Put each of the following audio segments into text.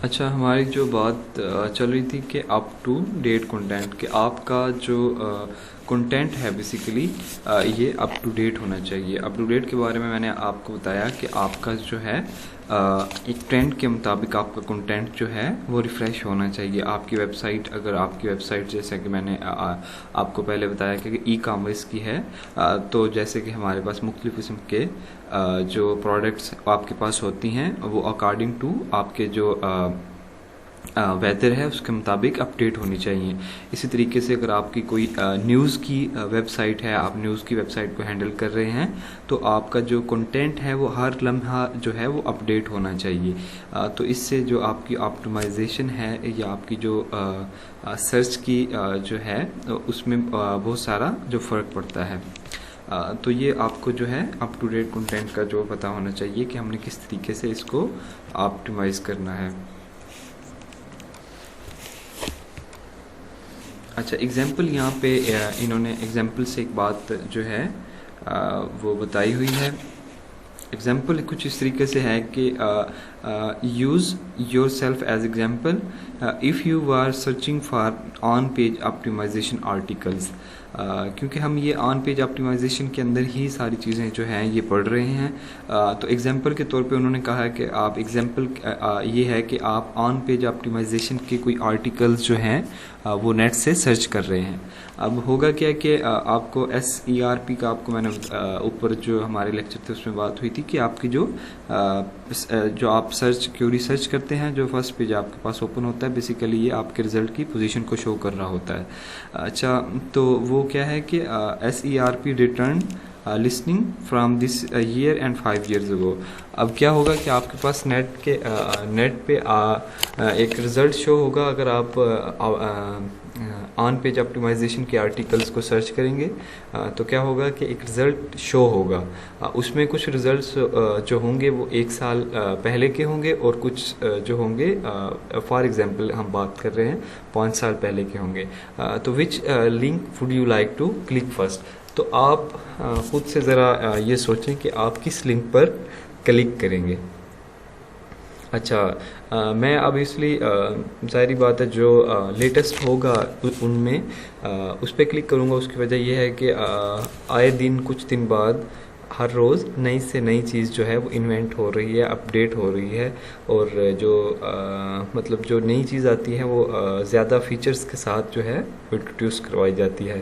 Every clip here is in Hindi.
अच्छा, हमारी जो बात चल रही थी कि अप टू डेट कंटेंट, कि आपका जो कंटेंट है बेसिकली ये अप टू डेट होना चाहिए। अप टू डेट के बारे में मैंने आपको बताया कि आपका जो है एक ट्रेंड के मुताबिक आपका कंटेंट जो है वो रिफ़्रेश होना चाहिए। आपकी वेबसाइट, अगर आपकी वेबसाइट जैसे कि मैंने आपको पहले बताया कि ई कॉमर्स की है, तो जैसे कि हमारे पास मुख्तलिफ़ किस्म के जो प्रोडक्ट्स आपके पास होती हैं वो अकॉर्डिंग टू आपके जो वेदर है उसके मुताबिक अपडेट होनी चाहिए। इसी तरीके से अगर आपकी कोई न्यूज़ की वेबसाइट है, आप न्यूज़ की वेबसाइट को हैंडल कर रहे हैं, तो आपका जो कंटेंट है वो हर लम्हा जो है वो अपडेट होना चाहिए। तो इससे जो आपकी ऑप्टिमाइजेशन है या आपकी जो सर्च की जो है उसमें बहुत सारा जो फ़र्क पड़ता है। तो ये आपको जो है अप टू डेट कंटेंट का जो पता होना चाहिए कि हमने किस तरीके से इसको ऑप्टिमाइज़ करना है। अच्छा, एग्जाम्पल यहाँ पे इन्होंने एग्जाम्पल से एक बात जो है वो बताई हुई है। एग्जाम्पल कुछ इस तरीके से है कि use yourself as example if you are searching for on page optimisation articles. क्योंकि हम ये ऑन पेज ऑप्टिमाइजेशन के अंदर ही सारी चीज़ें जो हैं ये पढ़ रहे हैं। तो एग्जांपल के तौर पे उन्होंने कहा है कि आप एग्जांपल ये है कि आप ऑन पेज ऑप्टिमाइजेशन के कोई आर्टिकल्स जो हैं वो नेट से सर्च कर रहे हैं। अब होगा क्या कि आपको SERP का, आपको मैंने ऊपर जो हमारे लेक्चर थे उसमें बात हुई थी कि आपकी जो आप सर्च क्यूरी सर्च करते हैं, जो फर्स्ट पेज आपके पास ओपन होता है, बेसिकली ये आपके रिज़ल्ट की पोजीशन को शो कर रहा होता है। अच्छा, तो वो क्या है कि SERP return listening from this year and 5 years ago। अब क्या होगा कि आपके पास नेट पे एक रिज़ल्ट शो होगा अगर आप ऑन पेज ऑप्टिमाइजेशन के आर्टिकल्स को सर्च करेंगे। तो क्या होगा कि एक रिज़ल्ट शो होगा, उसमें कुछ रिज़ल्ट्स जो होंगे वो 1 साल पहले के होंगे और कुछ जो होंगे फॉर एग्जांपल हम बात कर रहे हैं 5 साल पहले के होंगे। तो which link would you like to click first. तो आप खुद से ज़रा ये सोचें कि आप किस लिंक पर क्लिक करेंगे। अच्छा, मैं अब इसलिए ज़ाहिरी बात है जो लेटेस्ट होगा उनमें उस पर क्लिक करूँगा। उसकी वजह यह है कि आए दिन कुछ दिन बाद हर रोज़ नई से नई चीज़ जो है वो इन्वेंट हो रही है, अपडेट हो रही है, और जो मतलब जो नई चीज़ आती है वो ज़्यादा फीचर्स के साथ जो है वो इंट्रोड्यूस करवाई जाती है।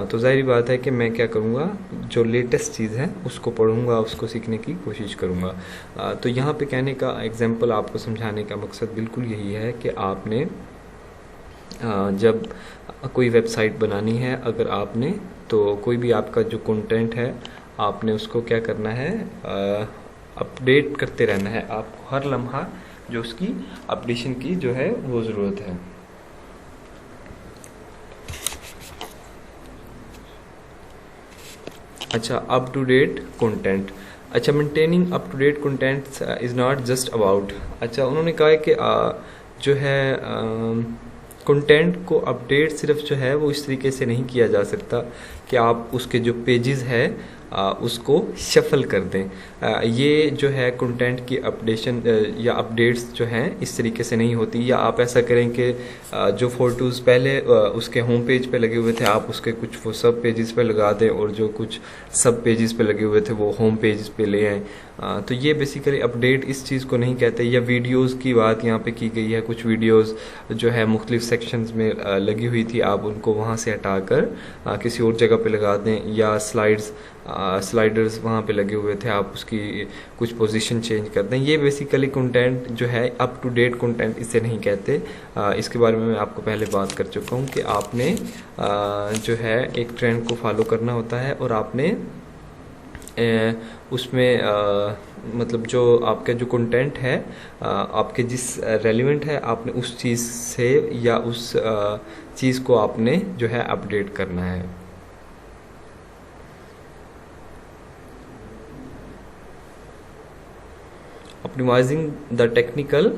तो ज़ाहिर बात है कि मैं क्या करूँगा, जो लेटेस्ट चीज़ है उसको पढ़ूँगा, उसको सीखने की कोशिश करूँगा। तो यहाँ पे कहने का एग्जांपल आपको समझाने का मकसद बिल्कुल यही है कि आपने जब कोई वेबसाइट बनानी है, अगर आपने तो कोई भी आपका जो कंटेंट है आपने उसको क्या करना है, अपडेट करते रहना है। आपको हर लम्हा जो उसकी अपडेशन की जो है वो ज़रूरत है। अच्छा, अप टू डेट कंटेंट। अच्छा, maintaining up to date content is not just about. अच्छा, उन्होंने कहा है कि जो है कंटेंट को अपडेट सिर्फ जो है वो इस तरीके से नहीं किया जा सकता कि आप उसके जो पेजेस है उसको शफल कर दें। ये जो है कंटेंट की अपडेशन या अपडेट्स जो हैं इस तरीके से नहीं होती। या आप ऐसा करें कि जो फ़ोटोज़ पहले उसके होम पेज पे लगे हुए थे आप उसके कुछ वो सब पेजेस पे लगा दें, और जो कुछ सब पेजेस पे लगे हुए थे वो होम पेज पे ले आएँ। तो ये बेसिकली अपडेट इस चीज़ को नहीं कहते। या वीडियोज़ की बात यहाँ पे की गई है, कुछ वीडियोज़ जो है मुख्तलिफ सेक्शंस में लगी हुई थी, आप उनको वहाँ से हटाकर किसी और जगह पे लगा दें। या स्लाइडर्स वहाँ पे लगे हुए थे, आप उसकी कुछ पोजीशन चेंज कर दें। ये बेसिकली कंटेंट जो है अप टू डेट कंटेंट इसे नहीं कहते। इसके बारे में मैं आपको पहले बात कर चुका हूँ कि आपने जो है एक ट्रेंड को फॉलो करना होता है, और आपने उसमें मतलब जो आपका जो कंटेंट है आपके जिस रेलिवेंट है, आपने उस चीज़ से या उस चीज़ को आपने जो है अपडेट करना है। Optimising the technical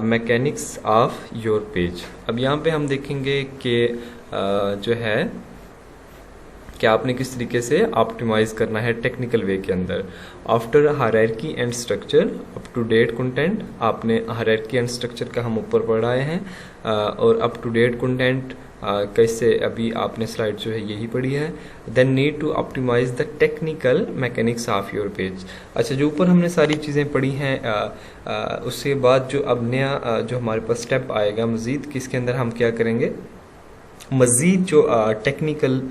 mechanics of your page. अब यहाँ पे हम देखेंगे कि जो है कि आपने किस तरीके से ऑप्टिमाइज करना है टेक्निकल वे के अंदर। After hierarchy and structure, up to date content, आपने हायरार्की एंड स्ट्रक्चर का हम ऊपर पढ़ाए हैं, और अप टू डेट कंटेंट कैसे, अभी आपने स्लाइड जो है यही पढ़ी है। Then need to optimise the technical mechanics of your page. अच्छा, जो ऊपर हमने सारी चीज़ें पढ़ी हैं, उसके बाद जो अब नया जो हमारे पास स्टेप आएगा मज़ीद, किसके अंदर हम क्या करेंगे, मज़ीद जो टेक्निकल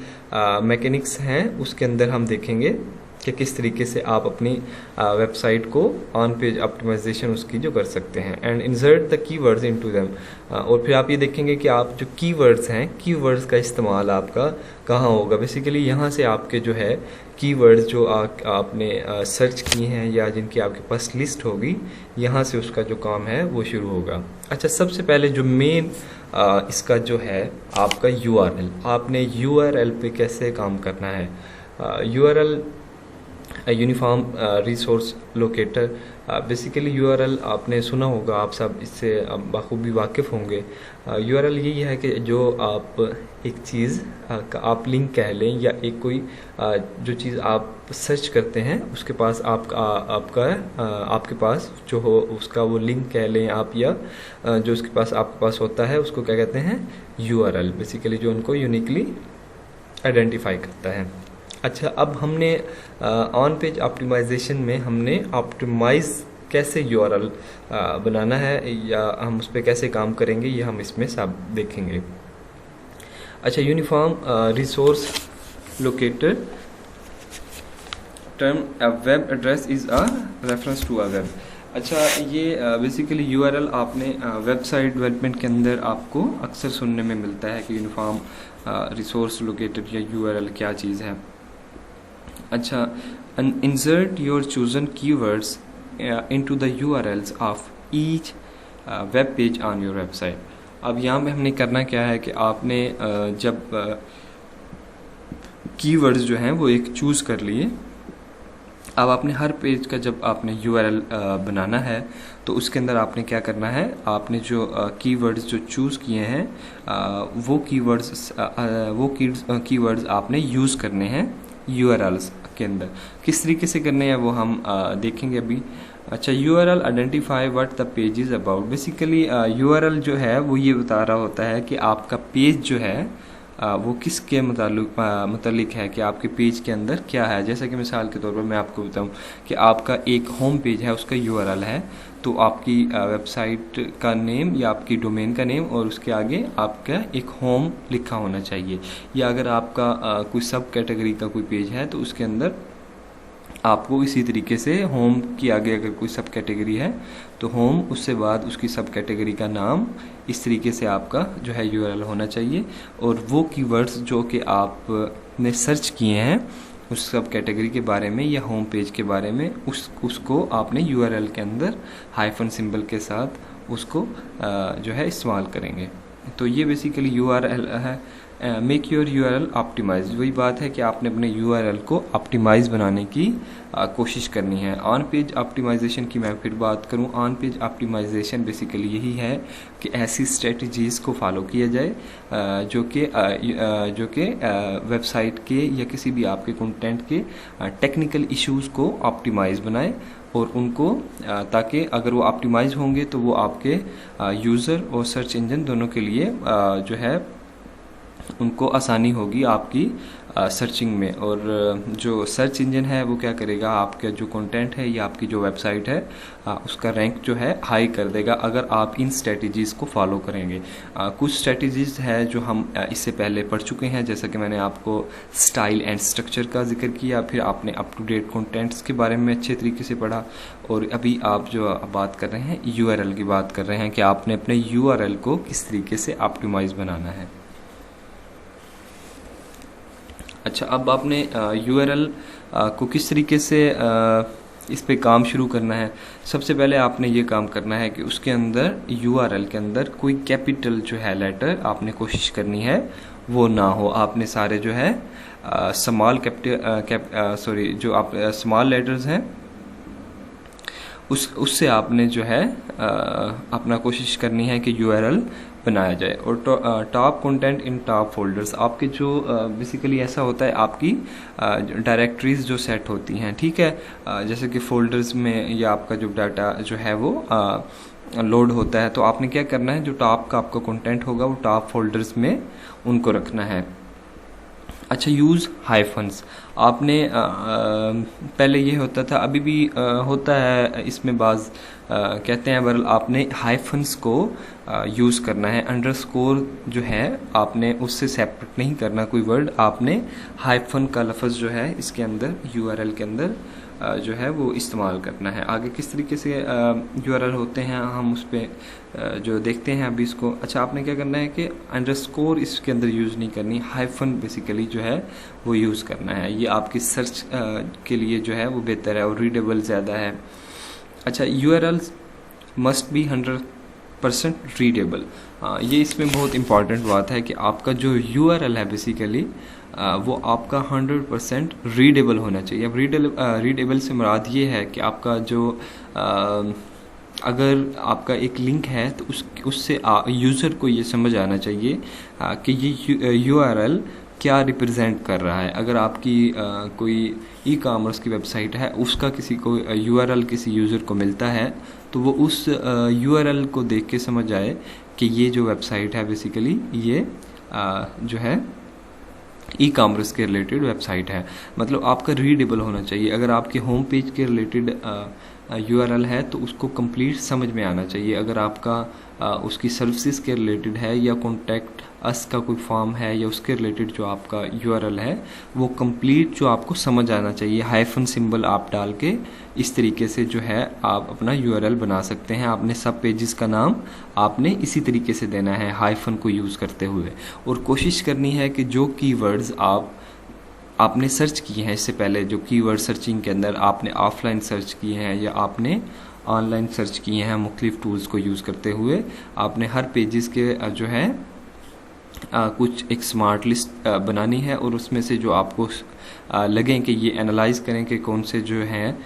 मैकेनिक्स हैं उसके अंदर हम देखेंगे कि किस तरीके से आप अपनी वेबसाइट को ऑन पेज ऑप्टिमाइजेशन उसकी जो कर सकते हैं। And insert the keywords into them, और फिर आप ये देखेंगे कि आप जो कीवर्ड्स हैं, कीवर्ड्स का इस्तेमाल आपका कहाँ होगा। बेसिकली यहाँ से आपके जो है कीवर्ड्स जो आपने सर्च किए हैं या जिनकी आपके पास लिस्ट होगी, यहाँ से उसका जो काम है वो शुरू होगा। अच्छा, सबसे पहले जो मेन इसका जो है आपका URL, आपने URL पे कैसे काम करना है। URL uniform resource locator, basically URL आपने सुना होगा, आप सब इससे बखूबी वाकिफ़ होंगे। URL यही है कि जो आप एक चीज़ का आप लिंक कह लें या एक कोई जो चीज़ आप सर्च करते हैं उसके पास आपके पास जो हो उसका वो लिंक कह लें आप, या जो उसके पास आपके पास होता है उसको क्या कहते हैं, URL, बेसिकली जो उनको यूनिकली आइडेंटिफाई करता है। अच्छा, अब हमने ऑन पेज ऑप्टिमाइजेशन में हमने ऑप्टिमाइज कैसे URL बनाना है या हम उस पर कैसे काम करेंगे, ये हम इसमें सब देखेंगे। अच्छा, uniform resource locator term a web address is a reference to a web. अच्छा, ये बेसिकली URL आपने वेबसाइट डेवलपमेंट के अंदर आपको अक्सर सुनने में मिलता है कि यूनिफॉर्म रिसोर्स लोकेटर या URL क्या चीज़ है। अच्छा, insert your chosen keywords into the URLs of each web page on your website। अब यहाँ पे हमने करना क्या है कि आपने जब keywords जो हैं वो एक चूज़ कर लिए, अब आपने हर पेज का जब आपने URL बनाना है तो उसके अंदर आपने क्या करना है, आपने जो कीवर्ड्स जो चूज़ किए हैं वो कीवर्ड्स आपने यूज़ करने हैं URLs के अंदर। किस तरीके से करने हैं वो हम देखेंगे अभी। अच्छा, URL identify what the page is about. Basically URL जो है वो ये बता रहा होता है कि आपका पेज जो है वो किसके मुतालिक है, कि आपके पेज के अंदर क्या है। जैसा कि मिसाल के तौर पर मैं आपको बताऊं कि आपका एक होम पेज है, उसका URL है, तो आपकी वेबसाइट का नेम या आपकी डोमेन का नेम और उसके आगे आपका एक होम लिखा होना चाहिए। या अगर आपका कोई सब कैटेगरी का कोई पेज है तो उसके अंदर आपको इसी तरीके से होम के आगे अगर कोई सब कैटेगरी है तो होम, उससे बाद उसकी सब कैटेगरी का नाम, इस तरीके से आपका जो है URL होना चाहिए। और वो कीवर्ड्स जो कि आपने सर्च किए हैं उस सब कैटेगरी के बारे में या होम पेज के बारे में, उसको आपने URL के अंदर हाइफन सिंबल के साथ उसको जो है इस्तेमाल करेंगे। तो ये बेसिकली URL है। मेक योर URL ऑप्टिमाइज, वही बात है कि आपने अपने URL को ऑप्टिमाइज बनाने की कोशिश करनी है। ऑन पेज ऑप्टिमाइजेशन की मैं फिर बात करूं, ऑन पेज ऑप्टिमाइजेशन बेसिकली यही है कि ऐसी स्ट्रेटजीज़ को फॉलो किया जाए जो कि वेबसाइट के या किसी भी आपके कंटेंट के टेक्निकल इश्यूज़ को ऑप्टिमाइज बनाए और उनको ताकि अगर वो ऑप्टिमाइज होंगे तो वो आपके यूज़र और सर्च इंजन दोनों के लिए जो है उनको आसानी होगी आपकी सर्चिंग में। और जो सर्च इंजन है वो क्या करेगा, आपका जो कंटेंट है या आपकी जो वेबसाइट है उसका रैंक जो है हाई कर देगा अगर आप इन स्ट्रेटजीज़ को फॉलो करेंगे। कुछ स्ट्रेटजीज़ है जो हम इससे पहले पढ़ चुके हैं, जैसा कि मैंने आपको स्टाइल एंड स्ट्रक्चर का जिक्र किया, फिर आपने अप टू डेट कंटेंट्स के बारे में अच्छे तरीके से पढ़ा, और अभी आप जो बात कर रहे हैं URL की बात कर रहे हैं कि आपने अपने URL को किस तरीके से ऑप्टिमाइज बनाना है। अच्छा, अब आपने URL को किस तरीके से इस पे काम शुरू करना है। सबसे पहले आपने ये काम करना है कि उसके अंदर URL के अंदर कोई कैपिटल जो है लेटर आपने कोशिश करनी है वो ना हो। आपने सारे जो है जो आप स्मॉल लेटर्स हैं उससे आपने जो है अपना कोशिश करनी है कि URL बनाया जाए। और top content in top folders, आपके जो बेसिकली ऐसा होता है आपकी डायरेक्टरीज जो सेट होती हैं, ठीक है, जैसे कि फोल्डर्स में या आपका जो डाटा जो है वो लोड होता है, तो आपने क्या करना है, जो टॉप का आपका कंटेंट होगा वो टॉप फोल्डर्स में उनको रखना है। अच्छा, यूज़ हाइफन्स, आपने पहले ये होता था, अभी भी होता है, इसमें बाज़ कहते हैं, बहरहाल आपने हाइफन्स को यूज़ करना है। अंडरस्कोर जो है आपने उससे सेपरेट नहीं करना कोई वर्ड, आपने हाइफन का लफ्ज़ जो है इसके अंदर यूआरएल के अंदर जो है वो इस्तेमाल करना है। आगे किस तरीके से यूआरएल होते हैं हम उस पर जो देखते हैं अभी इसको। अच्छा, आपने क्या करना है कि अंडरस्कोर इसके अंदर यूज़ नहीं करनी, हाइफन बेसिकली जो है वो यूज़ करना है। ये आपकी सर्च के लिए जो है वो बेहतर है और रीडेबल ज़्यादा है। अच्छा, यूआरएल्स मस्ट बी 100% रीडेबल। ये इसमें बहुत इंपॉर्टेंट बात है कि आपका जो यूआरएल है बेसिकली वो आपका 100% रीडेबल होना चाहिए। अब रीडेबल से मुराद ये है कि आपका जो अगर आपका एक लिंक है तो उससे यूज़र को ये समझ आना चाहिए कि ये यूआरएल क्या रिप्रेजेंट कर रहा है। अगर आपकी कोई ई कॉमर्स की वेबसाइट है, उसका किसी को यूआरएल किसी यूज़र को मिलता है, तो वो उस यूआरएल को देख के समझ आए कि ये जो वेबसाइट है बेसिकली ये जो है ई कॉमर्स के रिलेटेड वेबसाइट है। मतलब आपका रीडेबल होना चाहिए। अगर आपके होम पेज के रिलेटेड यूआरएल है तो उसको कंप्लीट समझ में आना चाहिए। अगर आपका उसकी सर्विसेज के रिलेटेड है या कॉन्टैक्ट अस का कोई फॉर्म है या उसके रिलेटेड जो आपका यूआरएल है वो कंप्लीट जो आपको समझ आना चाहिए। हाइफन सिंबल आप डाल के इस तरीके से जो है आप अपना यूआरएल बना सकते हैं। आपने सब पेजेस का नाम आपने इसी तरीके से देना है हाइफन को यूज़ करते हुए, और कोशिश करनी है कि जो कीवर्ड्स आपने सर्च किए हैं इससे पहले, जो कीवर्ड सर्चिंग के अंदर आपने ऑफलाइन सर्च किए हैं या आपने ऑनलाइन सर्च किए हैं मुख्तलिफ टूल्स को यूज़ करते हुए, आपने हर पेजेस के जो है कुछ एक स्मार्ट लिस्ट बनानी है और उसमें से जो आपको लगें कि ये एनालाइज करें कि कौन से जो हैं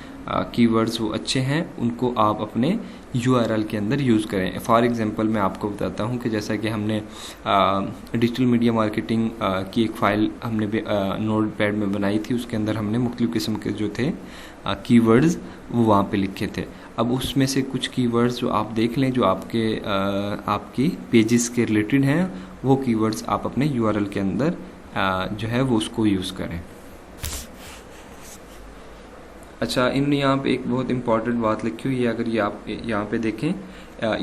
कीवर्ड्स वो अच्छे हैं, उनको आप अपने यूआरएल के अंदर यूज़ करें। फॉर एग्जांपल मैं आपको बताता हूँ कि जैसा कि हमने डिजिटल मीडिया मार्केटिंग की एक फ़ाइल हमने नोटपैड में बनाई थी, उसके अंदर हमने मुख्तलिफ़ किस्म के जो थे कीवर्ड्स वो वहाँ पे लिखे थे। अब उसमें से कुछ कीवर्ड्स जो आप देख लें जो आपकी पेजेस के रिलेटेड हैं, वो कीवर्ड्स आप अपने यूआरएल के अंदर जो है वो उसको यूज़ करें। अच्छा, इन्होंने यहाँ पे एक बहुत इंपॉर्टेंट बात लिखी हुई है, अगर ये आप यहाँ पे देखें,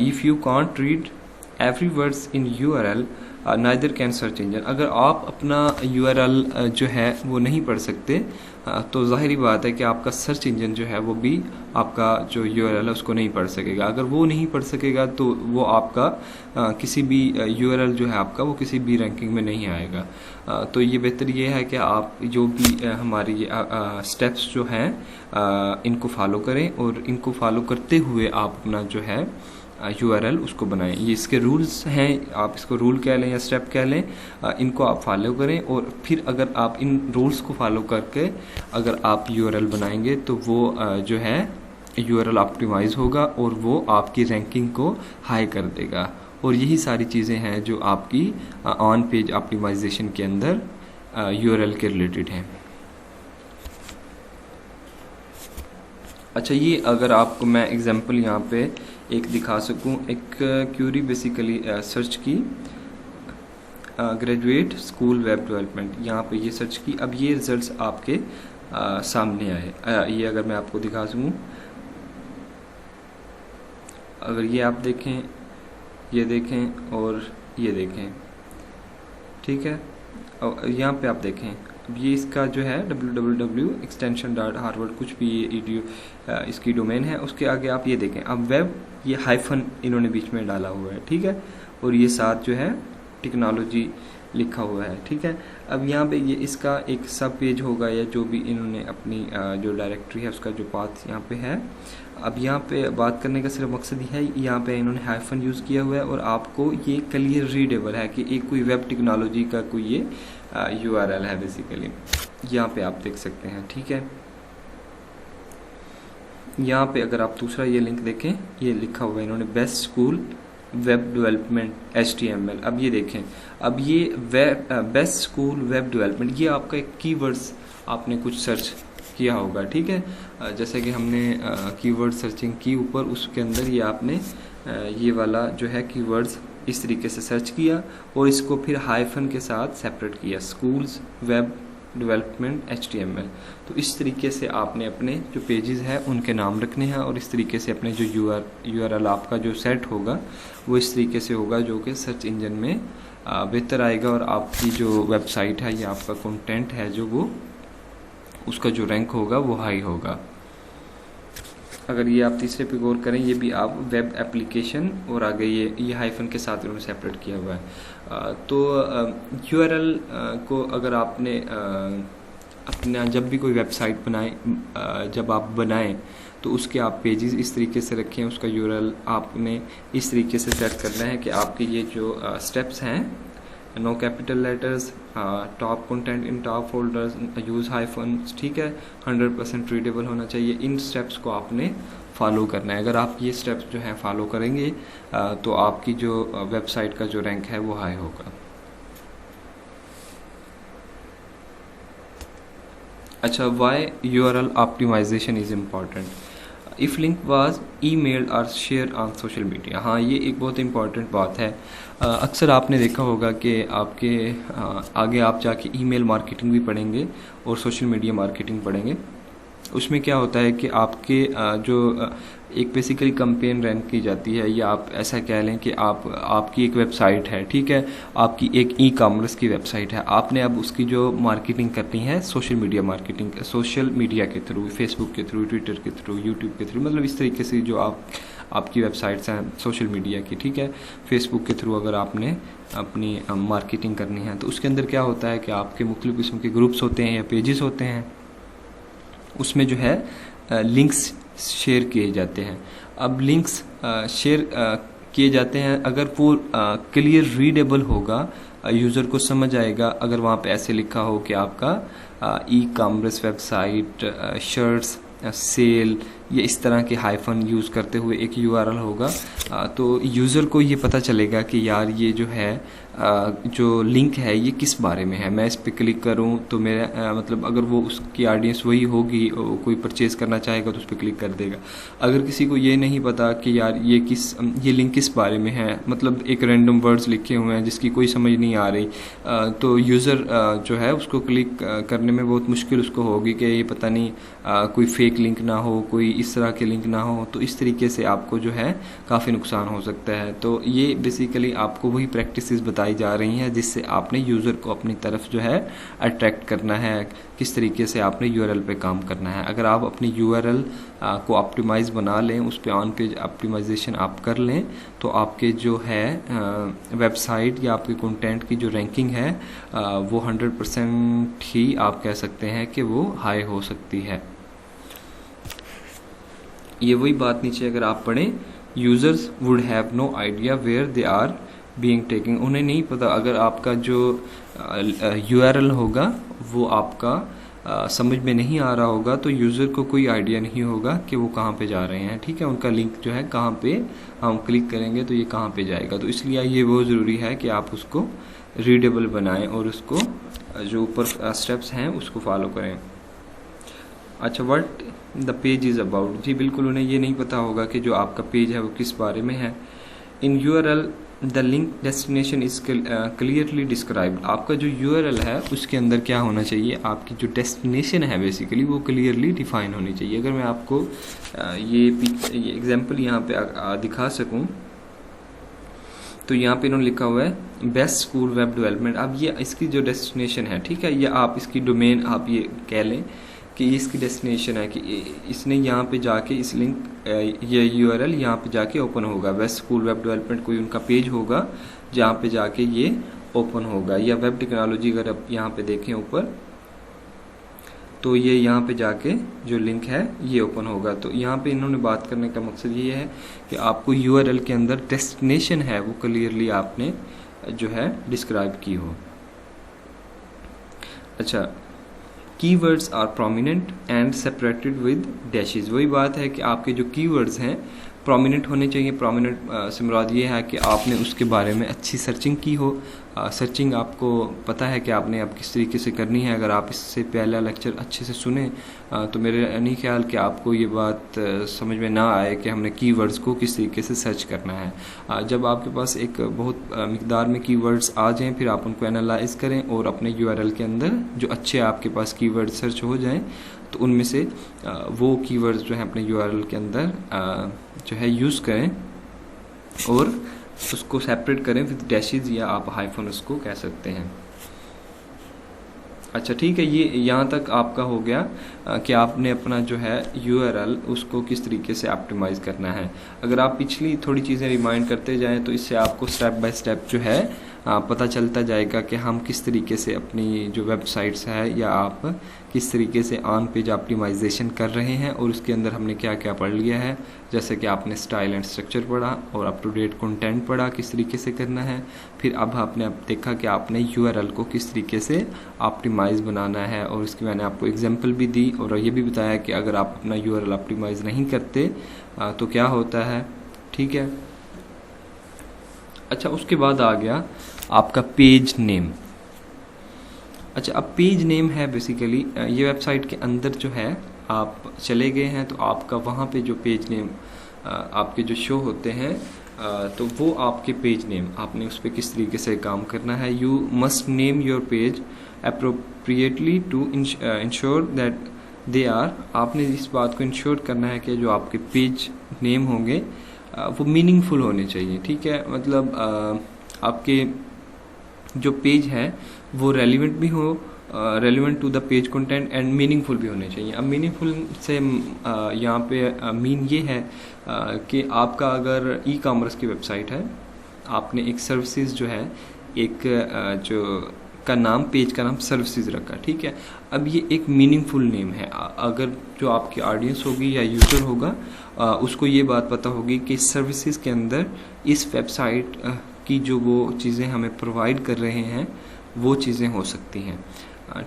if you can't read every words in URL neither can search engine. अगर आप अपना यूआरएल जो है वो नहीं पढ़ सकते तो ज़ाहिरी बात है कि आपका सर्च इंजन जो है वो भी आपका जो यूआरएल है उसको नहीं पढ़ सकेगा। अगर वो नहीं पढ़ सकेगा तो वो आपका किसी भी यूआरएल जो है आपका वो किसी भी रैंकिंग में नहीं आएगा। तो ये बेहतर ये है कि आप जो भी हमारी स्टेप्स जो हैं इनको फॉलो करें और इनको फॉलो करते हुए आप अपना जो है यूआरएल उसको बनाएं। ये इसके रूल्स हैं, आप इसको रूल कह लें या स्टेप कह लें, इनको आप फॉलो करें और फिर अगर आप इन रूल्स को फॉलो करके अगर आप यूआरएल बनाएंगे तो वो जो है यूआरएल ऑप्टिमाइज होगा और वो आपकी रैंकिंग को हाई कर देगा। और यही सारी चीज़ें हैं जो आपकी ऑन पेज ऑप्टिमाइजेशन के अंदर यूआरएल के रिलेटेड हैं। अच्छा, ये अगर आपको मैं एग्जांपल यहाँ पे एक दिखा सकूँ, एक क्यूरी बेसिकली सर्च की ग्रेजुएट स्कूल वेब डेवलपमेंट, यहाँ पे ये सर्च की। अब ये रिजल्ट्स आपके सामने आए। ये अगर मैं आपको दिखा सकूँ, अगर ये आप देखें, ये देखें और ये देखें, ठीक है, और यहाँ पे आप देखें, अब ये इसका जो है www.extension.harvard कुछ भी edu इसकी डोमेन है, उसके आगे आप ये देखें, अब वेब ये हाइफन इन्होंने बीच में डाला हुआ है, ठीक है, और ये साथ जो है टेक्नोलॉजी लिखा हुआ है, ठीक है। अब यहाँ पे ये इसका एक सब पेज होगा या जो भी इन्होंने अपनी जो डायरेक्टरी है उसका जो पाथ यहाँ पे है। अब यहाँ पे बात करने का सिर्फ मकसद ही है, यहाँ पे इन्होंने हाइफन यूज़ किया हुआ है और आपको ये क्लियर रीडेबल है कि एक कोई वेब टेक्नोलॉजी का कोई ये यूआरएल है बेसिकली, यहाँ पे आप देख सकते हैं, ठीक है। यहाँ पे अगर आप दूसरा ये लिंक देखें, ये लिखा हुआ है इन्होंने best school web development HTML। अब ये देखें, अब ये बेस्ट स्कूल वेब डेवलपमेंट, ये आपका एक कीवर्ड्स आपने कुछ सर्च किया होगा, ठीक है। जैसे कि हमने कीवर्ड सर्चिंग की ऊपर, उसके अंदर ये आपने ये वाला जो है कीवर्ड्स इस तरीके से सर्च किया और इसको फिर हाइफन के साथ सेपरेट किया, स्कूल्स वेब डेवलपमेंट HTML। तो इस तरीके से आपने अपने जो पेजेस हैं उनके नाम रखने हैं और इस तरीके से अपने जो URL आपका जो सेट होगा वो इस तरीके से होगा जो कि सर्च इंजन में बेहतर आएगा और आपकी जो वेबसाइट है या आपका कंटेंट है जो वो उसका जो रैंक होगा वो हाई होगा। अगर ये आप तीसरे पे गौर करें, ये भी आप वेब एप्लीकेशन और आगे ये हाइफन के साथ उन्होंने सेपरेट किया हुआ है। तो URL को अगर आपने अपना जब भी कोई वेबसाइट जब आप बनाएं तो उसके आप पेजेस इस तरीके से रखें, उसका URL आपने इस तरीके से सेट करना है कि आपके ये जो स्टेप्स हैं, no capital letters, top content in top folders, use hyphen, ठीक है, 100% रीडेबल होना चाहिए। इन स्टेप्स को आपने फॉलो करना है। अगर आप ये स्टेप्स जो हैं फॉलो करेंगे तो आपकी जो वेबसाइट का जो रैंक है वो हाई होगा। अच्छा, why URL optimisation is important if link was emailed और शेयर ऑन सोशल मीडिया। हाँ, ये एक बहुत इंपॉर्टेंट बात है। अक्सर आपने देखा होगा कि आपके आगे आप जाके ईमेल मार्केटिंग भी पढ़ेंगे और सोशल मीडिया मार्केटिंग पढ़ेंगे। उसमें क्या होता है कि आपके जो एक बेसिकली कैंपेन रन की जाती है, या आप ऐसा कह लें कि आपकी एक वेबसाइट है, ठीक है, आपकी एक ई-कॉमर्स की वेबसाइट है। आपने अब उसकी जो मार्केटिंग करनी है social media marketing, social media के थ्रू, फेसबुक के थ्रू, ट्विटर के थ्रू, यूट्यूब के थ्रू, मतलब इस तरीके से जो आपकी वेबसाइट्स हैं सोशल मीडिया की, ठीक है, फेसबुक के थ्रू अगर आपने अपनी मार्केटिंग करनी है तो उसके अंदर क्या होता है कि आपके मुख्तलिफ किस्म के ग्रुप्स होते हैं या पेजेस होते हैं, उसमें जो है लिंक्स शेयर किए जाते हैं। अब लिंक्स शेयर किए जाते हैं, अगर वो क्लियर रीडेबल होगा, यूज़र को समझ आएगा। अगर वहाँ पे ऐसे लिखा हो कि आपका ई-कॉमर्स वेबसाइट, शर्ट्स सेल, ये इस तरह के हाइफन यूज़ करते हुए एक URL होगा, तो यूज़र को ये पता चलेगा कि यार ये जो है जो लिंक है ये किस बारे में है, मैं इस पर क्लिक करूं तो मेरा मतलब अगर वो उसकी ऑडियंस वही होगी, कोई परचेज़ करना चाहेगा तो उस पर क्लिक कर देगा। अगर किसी को ये नहीं पता कि यार ये लिंक किस बारे में है, मतलब एक रैंडम वर्ड्स लिखे हुए हैं जिसकी कोई समझ नहीं आ रही, तो यूज़र जो है उसको क्लिक करने में बहुत मुश्किल उसको होगी कि ये पता नहीं कोई फेक लिंक ना हो, कोई इस तरह के लिंक ना हो, तो इस तरीके से आपको जो है काफ़ी नुकसान हो सकता है। तो ये बेसिकली आपको वही प्रैक्टिसेस बताई जा रही हैं जिससे आपने यूज़र को अपनी तरफ जो है अट्रैक्ट करना है, किस तरीके से आपने URL पे काम करना है। अगर आप अपनी URL को ऑप्टिमाइज़ बना लें, उस पर ऑन पेज ऑप्टिमाइजेशन आप कर लें, तो आपके जो है वेबसाइट या आपके कंटेंट की जो रैंकिंग है वो 100% ही आप कह सकते हैं कि वो हाई हो सकती है। ये वही बात नीचे अगर आप पढ़ें, users would have no idea where they are being taking, उन्हें नहीं पता, अगर आपका जो URL होगा वो आपका समझ में नहीं आ रहा होगा तो यूज़र को कोई आइडिया नहीं होगा कि वो कहाँ पे जा रहे हैं, ठीक है, उनका लिंक जो है कहाँ पे हम क्लिक करेंगे तो ये कहाँ पे जाएगा। तो इसलिए ये बहुत ज़रूरी है कि आप उसको रीडेबल बनाएं और उसको जो ऊपर स्टेप्स हैं उसको फॉलो करें। अच्छा, what the page is about, जी बिल्कुल उन्हें ये नहीं पता होगा कि जो आपका पेज है वो किस बारे में है। इन URL the link destination is clearly described, आपका जो URL है उसके अंदर क्या होना चाहिए, आपकी जो डेस्टिनेशन है बेसिकली वो क्लियरली डिफाइन होनी चाहिए। अगर मैं आपको ये एग्जांपल यहाँ पे दिखा सकूँ तो यहाँ पे इन्होंने लिखा हुआ है बेस्ट स्कूल वेब डेवलपमेंट। अब ये इसकी जो डेस्टिनेशन है, ठीक है, ये आप इसकी डोमेन आप ये कह लें कि इसकी डेस्टिनेशन है कि इसने यहाँ पे जाके इस लिंक ये URL यहाँ पे जाके ओपन होगा, बेस्ट स्कूल वेब डेवलपमेंट कोई उनका पेज होगा जहाँ पे जाके ये ओपन होगा, या वेब टेक्नोलॉजी अगर आप यहाँ पे देखें ऊपर तो ये यहाँ पे जाके जो लिंक है ये ओपन होगा। तो यहाँ पे इन्होंने बात करने का मकसद ये है कि आपको URL के अंदर डेस्टिनेशन है वो क्लियरली आपने जो है डिस्क्राइब की हो। अच्छा, keywords are prominent and separated with dashes, वही बात है कि आपके जो कीवर्ड्स हैं प्रोमिनेंट होने चाहिए। प्रोमिनेंट से मुराद ये है कि आपने उसके बारे में अच्छी सर्चिंग की हो। सर्चिंग आपको पता है कि आपने अब किस तरीके से करनी है। अगर आप इससे पहला लेक्चर अच्छे से सुने तो मेरे नहीं ख्याल कि आपको ये बात समझ में ना आए कि हमने कीवर्ड्स को किस तरीके से सर्च करना है। जब आपके पास एक बहुत मिकदार में कीवर्ड्स आ जाएं, फिर आप उनको एनालाइज करें और अपने यूआरएल के अंदर जो अच्छे आपके पास कीवर्ड सर्च हो जाएं तो उनमें से वो कीवर्ड्स जो हैं अपने यूआरएल के अंदर जो है यूज़ करें और उसको सेपरेट करें विद डैशेज या आप हाइफन उसको कह सकते हैं। अच्छा ठीक है, ये यहाँ तक आपका हो गया कि आपने अपना जो है यूआरएल उसको किस तरीके से ऑप्टिमाइज़ करना है। अगर आप पिछली थोड़ी चीज़ें रिमाइंड करते जाएं तो इससे आपको स्टेप बाय स्टेप जो है पता चलता जाएगा कि हम किस तरीके से अपनी जो वेबसाइट्स है या आप किस तरीके से ऑन पेज ऑप्टिमाइजेशन कर रहे हैं और उसके अंदर हमने क्या क्या पढ़ लिया है। जैसे कि आपने स्टाइल एंड स्ट्रक्चर पढ़ा और अप टू डेट कंटेंट पढ़ा किस तरीके से करना है। फिर अब आपने देखा कि आपने यूआरएल को किस तरीके से ऑप्टिमाइज़ बनाना है और इसकी मैंने आपको एग्जांपल भी दी और ये भी बताया कि अगर आप अपना यूआरएल ऑप्टिमाइज़ नहीं करते तो क्या होता है। ठीक है, अच्छा उसके बाद आ गया आपका पेज नेम। अच्छा अब पेज नेम है बेसिकली ये वेबसाइट के अंदर जो है आप चले गए हैं तो आपका वहाँ पे जो पेज नेम आपके जो शो होते हैं तो वो आपके पेज नेम आपने उस पर किस तरीके से काम करना है। You must name your page appropriately to ensure that they are, आपने इस बात को इंश्योर करना है कि जो आपके पेज नेम होंगे वो मीनिंगफुल होने चाहिए। ठीक है, मतलब आपके जो पेज है वो रेलिवेंट भी हो, relevant to the page content and meaningful भी होने चाहिए। अब मीनिंगफुल से यहाँ पे मीन ये है कि आपका अगर ई कॉमर्स की वेबसाइट है, आपने एक सर्विसेज जो है एक जो का नाम पेज का नाम सर्विसेज रखा। ठीक है, अब ये एक मीनिंगफुल नेम है। अगर जो आपकी ऑडियंस होगी या यूज़र होगा उसको ये बात पता होगी कि सर्विसेज के अंदर इस वेबसाइट की जो वो चीज़ें हमें प्रोवाइड कर रहे हैं वो चीज़ें हो सकती हैं।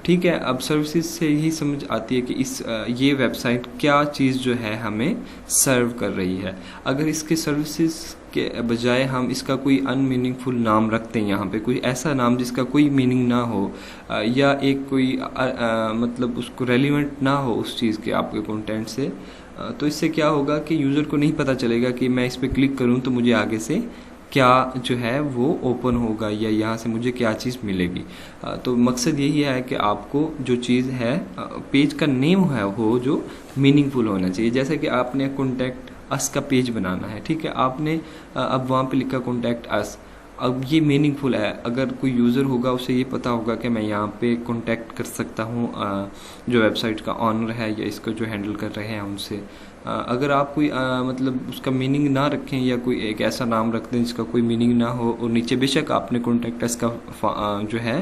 ठीक है, अब सर्विसेज से यही समझ आती है कि ये वेबसाइट क्या चीज़ जो है हमें सर्व कर रही है। अगर इसके सर्विसेज के बजाय हम इसका कोई अनमीनिंगफुल नाम रखते हैं, यहाँ पे कोई ऐसा नाम जिसका कोई मीनिंग ना हो या एक कोई मतलब उसको रेलिवेंट ना हो उस चीज़ के आपके कंटेंट से, तो इससे क्या होगा कि यूज़र को नहीं पता चलेगा कि मैं इस पर क्लिक करूँ तो मुझे आगे से क्या जो है वो ओपन होगा या यहाँ से मुझे क्या चीज़ मिलेगी। तो मकसद यही है कि आपको जो चीज़ है पेज का नेम है वो जो मीनिंगफुल होना चाहिए। जैसे कि आपने कॉन्टैक्ट अस का पेज बनाना है, ठीक है, आपने अब वहाँ पे लिखा कॉन्टैक्ट अस, अब ये मीनिंगफुल है। अगर कोई यूज़र होगा उसे ये पता होगा कि मैं यहाँ पे कॉन्टैक्ट कर सकता हूँ जो वेबसाइट का ऑनर है या इसको जो हैंडल कर रहे हैं उनसे। अगर आप कोई मतलब उसका मीनिंग ना रखें या कोई एक ऐसा नाम रख दें जिसका कोई मीनिंग ना हो और नीचे बेशक आपने कॉन्टैक्ट अस का जो है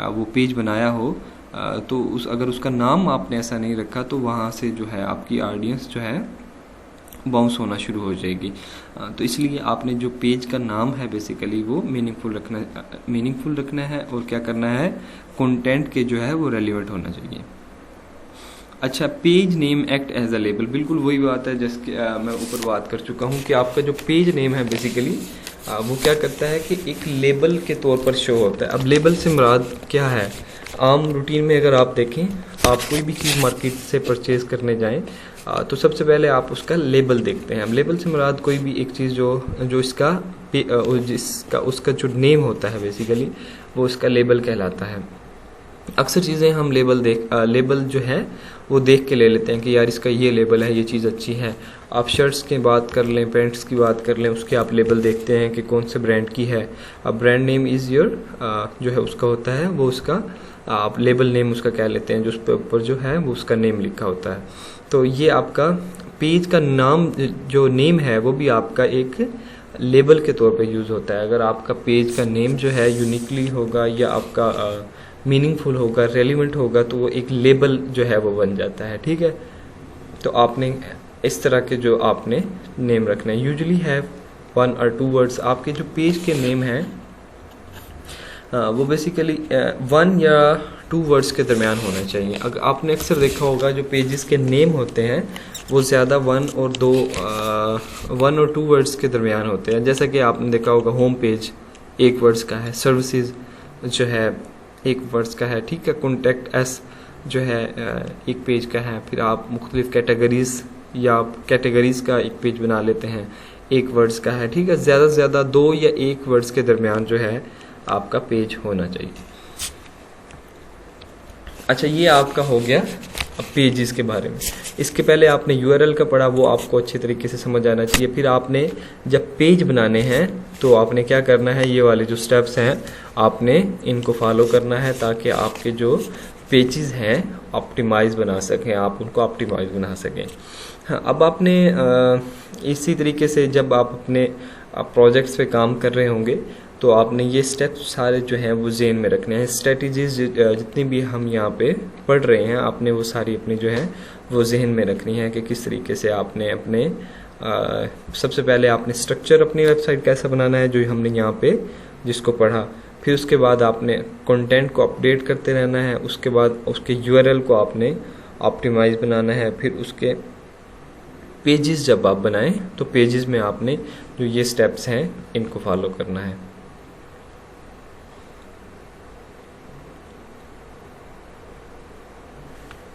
वो पेज बनाया हो, तो अगर उसका नाम आपने ऐसा नहीं रखा तो वहाँ से जो है आपकी ऑडियंस जो है बाउंस होना शुरू हो जाएगी। तो इसलिए आपने जो पेज का नाम है बेसिकली वो मीनिंगफुल रखना है और क्या करना है, कंटेंट के जो है वो रेलिवेंट होना चाहिए। अच्छा, page name act as a label, बिल्कुल वही बात है जिसके मैं ऊपर बात कर चुका हूँ कि आपका जो पेज नेम है बेसिकली वो क्या करता है कि एक लेबल के तौर पर शो होता है। अब लेबल से मुराद क्या है, आम रूटीन में अगर आप देखें, आप कोई भी चीज़ मार्केट से परचेज़ करने जाएं तो सबसे पहले आप उसका लेबल देखते हैं। अब लेबल से मुराद कोई भी एक चीज़ जो जिसका उसका जो नेम होता है बेसिकली वो उसका लेबल कहलाता है। अक्सर चीज़ें हम लेबल जो है वो देख के ले लेते हैं कि यार इसका ये लेबल है, ये चीज़ अच्छी है। आप शर्ट्स की बात कर लें, पैंट्स की बात कर लें, उसके आप लेबल देखते हैं कि कौन से ब्रांड की है। अब ब्रांड नेम इज़ योर जो है उसका होता है वो उसका आप लेबल नेम उसका कह लेते हैं, जो उस पर ऊपर जो है वो उसका नेम लिखा होता है। तो ये आपका पेज का नाम जो नेम है वो भी आपका एक लेबल के तौर पे यूज़ होता है। अगर आपका पेज का नेम जो है यूनिकली होगा या आपका मीनिंगफुल होगा, रेलिवेंट होगा, तो वो एक लेबल जो है वो बन जाता है। ठीक है, तो आपने इस तरह के जो आपने नेम रखना है, यूजुअली है 1 और 2 वर्ड्स। आपके जो पेज के नेम हैं वो बेसिकली 1 या 2 वर्ड्स के दरमियान होना चाहिए। अगर आपने अक्सर देखा होगा जो पेजेस के नेम होते हैं वो ज़्यादा वन और टू वर्ड्स के दरमियान होते हैं। जैसा कि आपने देखा होगा होम पेज एक वर्ड्स का है, सर्विसेज जो है एक वर्ड्स का है, ठीक है। कॉन्टैक्ट एस जो है एक पेज का है। फिर आप मुख्तलिफ कैटेगरीज या आप कैटेगरीज का एक पेज बना लेते हैं, एक वर्ड्स का है, ठीक है। ज़्यादा से ज़्यादा 2 या 1 वर्ड्स के दरमियान जो है आपका पेज होना चाहिए। अच्छा, ये आपका हो गया अब पेजेस के बारे में। इसके पहले आपने यूआरएल का पढ़ा, वो आपको अच्छे तरीके से समझ आना चाहिए। फिर आपने जब पेज बनाने हैं तो आपने क्या करना है, ये वाले जो स्टेप्स हैं आपने इनको फॉलो करना है ताकि आपके जो पेजेस हैं ऑप्टिमाइज बना सकें, आप उनको ऑप्टिमाइज बना सकें। हाँ, अब आपने इसी तरीके से जब आप अपने प्रोजेक्ट्स पे काम कर रहे होंगे तो आपने ये स्टेप्स सारे जो हैं वो ज़हन में रखने हैं। स्ट्रेटजीज जितनी भी हम यहाँ पे पढ़ रहे हैं आपने वो सारी अपनी जो है वो जहन में रखनी है कि किस तरीके से आपने अपने सबसे पहले आपने स्ट्रक्चर अपनी वेबसाइट कैसा बनाना है जो हमने यहाँ पे जिसको पढ़ा। फिर उसके बाद आपने कंटेंट को अपडेट करते रहना है। उसके बाद उसके यूआरएल को आपने ऑप्टिमाइज बनाना है। फिर उसके पेजेस जब आप बनाएं तो पेजेस में आपने जो ये स्टेप्स हैं इनको फॉलो करना है।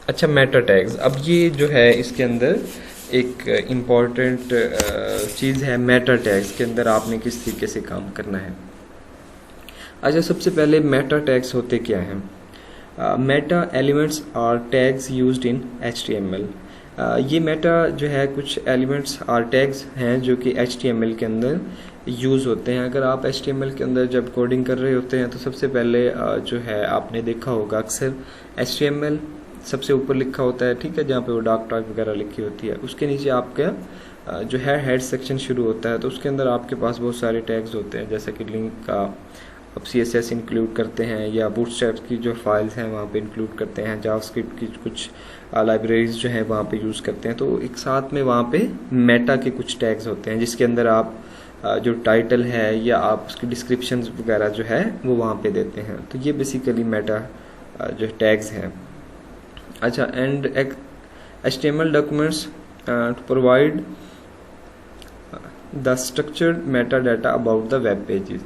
अच्छा, मेटा टैग्स, अब ये जो है इसके अंदर एक इम्पॉर्टेंट चीज़ है। मेटा टैग्स के अंदर आपने किस तरीके से काम करना है। अच्छा, सबसे पहले मेटा टैग्स होते क्या हैं। Meta elements are tags used in HTML। ये मेटा जो है कुछ एलिमेंट्स आर टैग्स हैं जो कि HTML के अंदर यूज़ होते हैं। अगर आप HTML के अंदर जब कोडिंग कर रहे होते हैं तो सबसे पहले जो है आपने देखा होगा अक्सर HTML सबसे ऊपर लिखा होता है, ठीक है, जहाँ पे वो डॉक टाइप वगैरह लिखी होती है। उसके नीचे आपका जो है हेड सेक्शन शुरू होता है, तो उसके अंदर आपके पास बहुत सारे टैग्स होते हैं, जैसे कि लिंक का आप CSS इंक्लूड करते हैं या बूटस्ट्रैप की जो फाइल्स हैं वहाँ पे इंक्लूड करते हैं, जावास्क्रिप्ट की कुछ लाइब्रेरीज जो है वहाँ पे यूज़ करते हैं। तो एक साथ में वहाँ पे मेटा के कुछ टैग्स होते हैं जिसके अंदर आप जो टाइटल है या आप उसकी डिस्क्रिप्शन वगैरह जो है वो वहाँ पे देते हैं। तो ये बेसिकली मेटा जो टैग्स हैं। अच्छा, and HTML documents to provide the structured meta data about the web pages,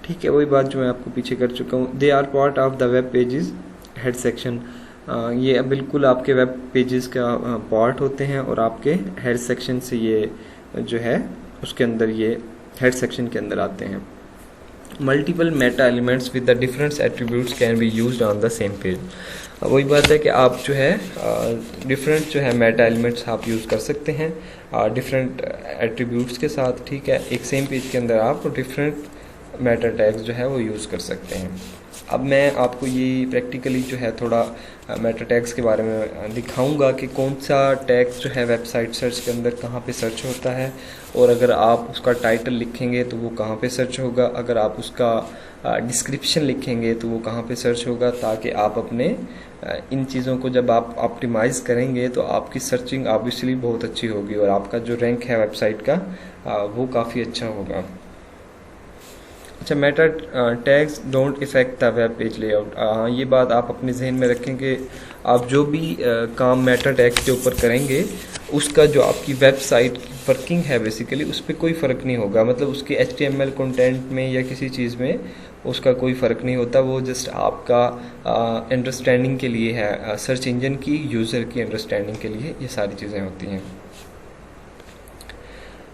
ठीक है, वही बात जो मैं आपको पीछे कर चुका हूँ। They are part of the web pages head section. ये बिल्कुल आपके वेब पेजेस का पार्ट होते हैं और आपके हेड सेक्शन से ये जो है उसके अंदर ये हेड सेक्शन के अंदर आते हैं। Multiple Meta elements with the different attributes can be used on the same page. वही बात है कि आप जो है डिफरेंट जो है मेटा एलिमेंट्स आप यूज़ कर सकते हैं डिफरेंट एट्रीब्यूट्स के साथ, ठीक है। एक सेम पेज के अंदर आप डिफरेंट मेटा टैग्स जो है वो यूज़ कर सकते हैं। अब मैं आपको ये प्रैक्टिकली जो है थोड़ा मेटा टैग्स के बारे में दिखाऊंगा कि कौन सा टैग्स जो है वेबसाइट सर्च के अंदर कहाँ पे सर्च होता है, और अगर आप उसका टाइटल लिखेंगे तो वो कहाँ पे सर्च होगा, अगर आप उसका डिस्क्रिप्शन लिखेंगे तो वो कहाँ पे सर्च होगा, ताकि आप अपने इन चीज़ों को जब आप ऑप्टिमाइज़ करेंगे तो आपकी सर्चिंग ऑब्वियसली बहुत अच्छी होगी और आपका जो रैंक है वेबसाइट का वो काफ़ी अच्छा होगा। अच्छा, Meta tags don't effect the web page layout. ये बात आप अपने जहन में रखेंगे। आप जो भी काम मेटा टैग्स के ऊपर करेंगे उसका जो आपकी वेबसाइट की वर्किंग है बेसिकली उस पर कोई फ़र्क नहीं होगा। मतलब उसके HTML कंटेंट में या किसी चीज़ में उसका कोई फ़र्क नहीं होता। वो जस्ट आपका अंडरस्टैंडिंग के लिए है, सर्च इंजन की यूज़र की अंडरस्टैंडिंग के लिए ये सारी चीज़ें होती हैं।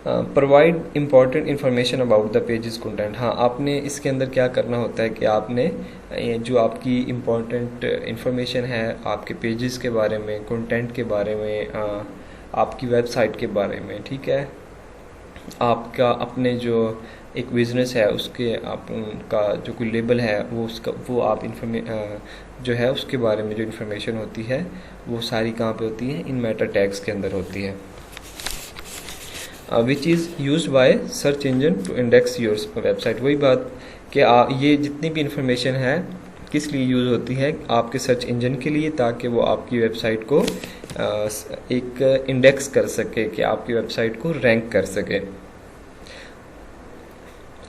Provide important information about the pages content. हाँ, आपने इसके अंदर क्या करना होता है कि आपने जो आपकी इम्पॉर्टेंट इन्फॉर्मेशन है आपके पेजेस के बारे में, कंटेंट के बारे में, आपकी वेबसाइट के बारे में, ठीक है, आपका अपने जो एक बिज़नेस है उसके आपका जो कोई लेबल है वो आप जो है उसके बारे में जो इन्फॉर्मेशन होती है वो सारी कहाँ पे होती है, इन मेटा टैग्स के अंदर होती है। Which is use by search engine to index your website. वही बात कि ये जितनी भी इंफॉर्मेशन है किस लिए यूज़ होती है, आपके सर्च इंजन के लिए, ताकि वो आपकी वेबसाइट को एक इंडेक्स कर सके, कि आपकी वेबसाइट को रैंक कर सके।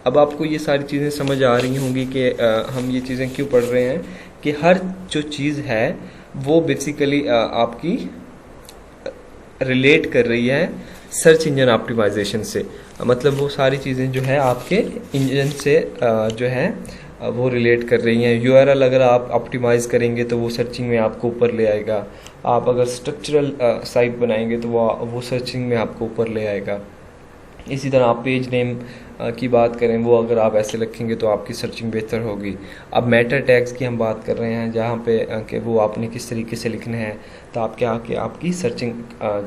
अब आपको ये सारी चीज़ें समझ आ रही होंगी कि हम ये चीज़ें क्यों पढ़ रहे हैं, कि हर जो चीज़ है वो बेसिकली आपकी रिलेट कर रही है सर्च इंजन ऑप्टिमाइजेशन से, मतलब वो सारी चीज़ें जो है आपके इंजन से जो है वो रिलेट कर रही हैं। यूआरएल अगर आप ऑप्टिमाइज़ करेंगे तो वो सर्चिंग में आपको ऊपर ले आएगा। आप अगर स्ट्रक्चरल साइट बनाएंगे तो वो सर्चिंग में आपको ऊपर ले आएगा। इसी तरह आप पेज नेम की बात करें, वो अगर आप ऐसे रखेंगे तो आपकी सर्चिंग बेहतर होगी। अब मेटा टैग्स की हम बात कर रहे हैं, जहाँ पे कि वो आपने किस तरीके से लिखने हैं तो आपकी सर्चिंग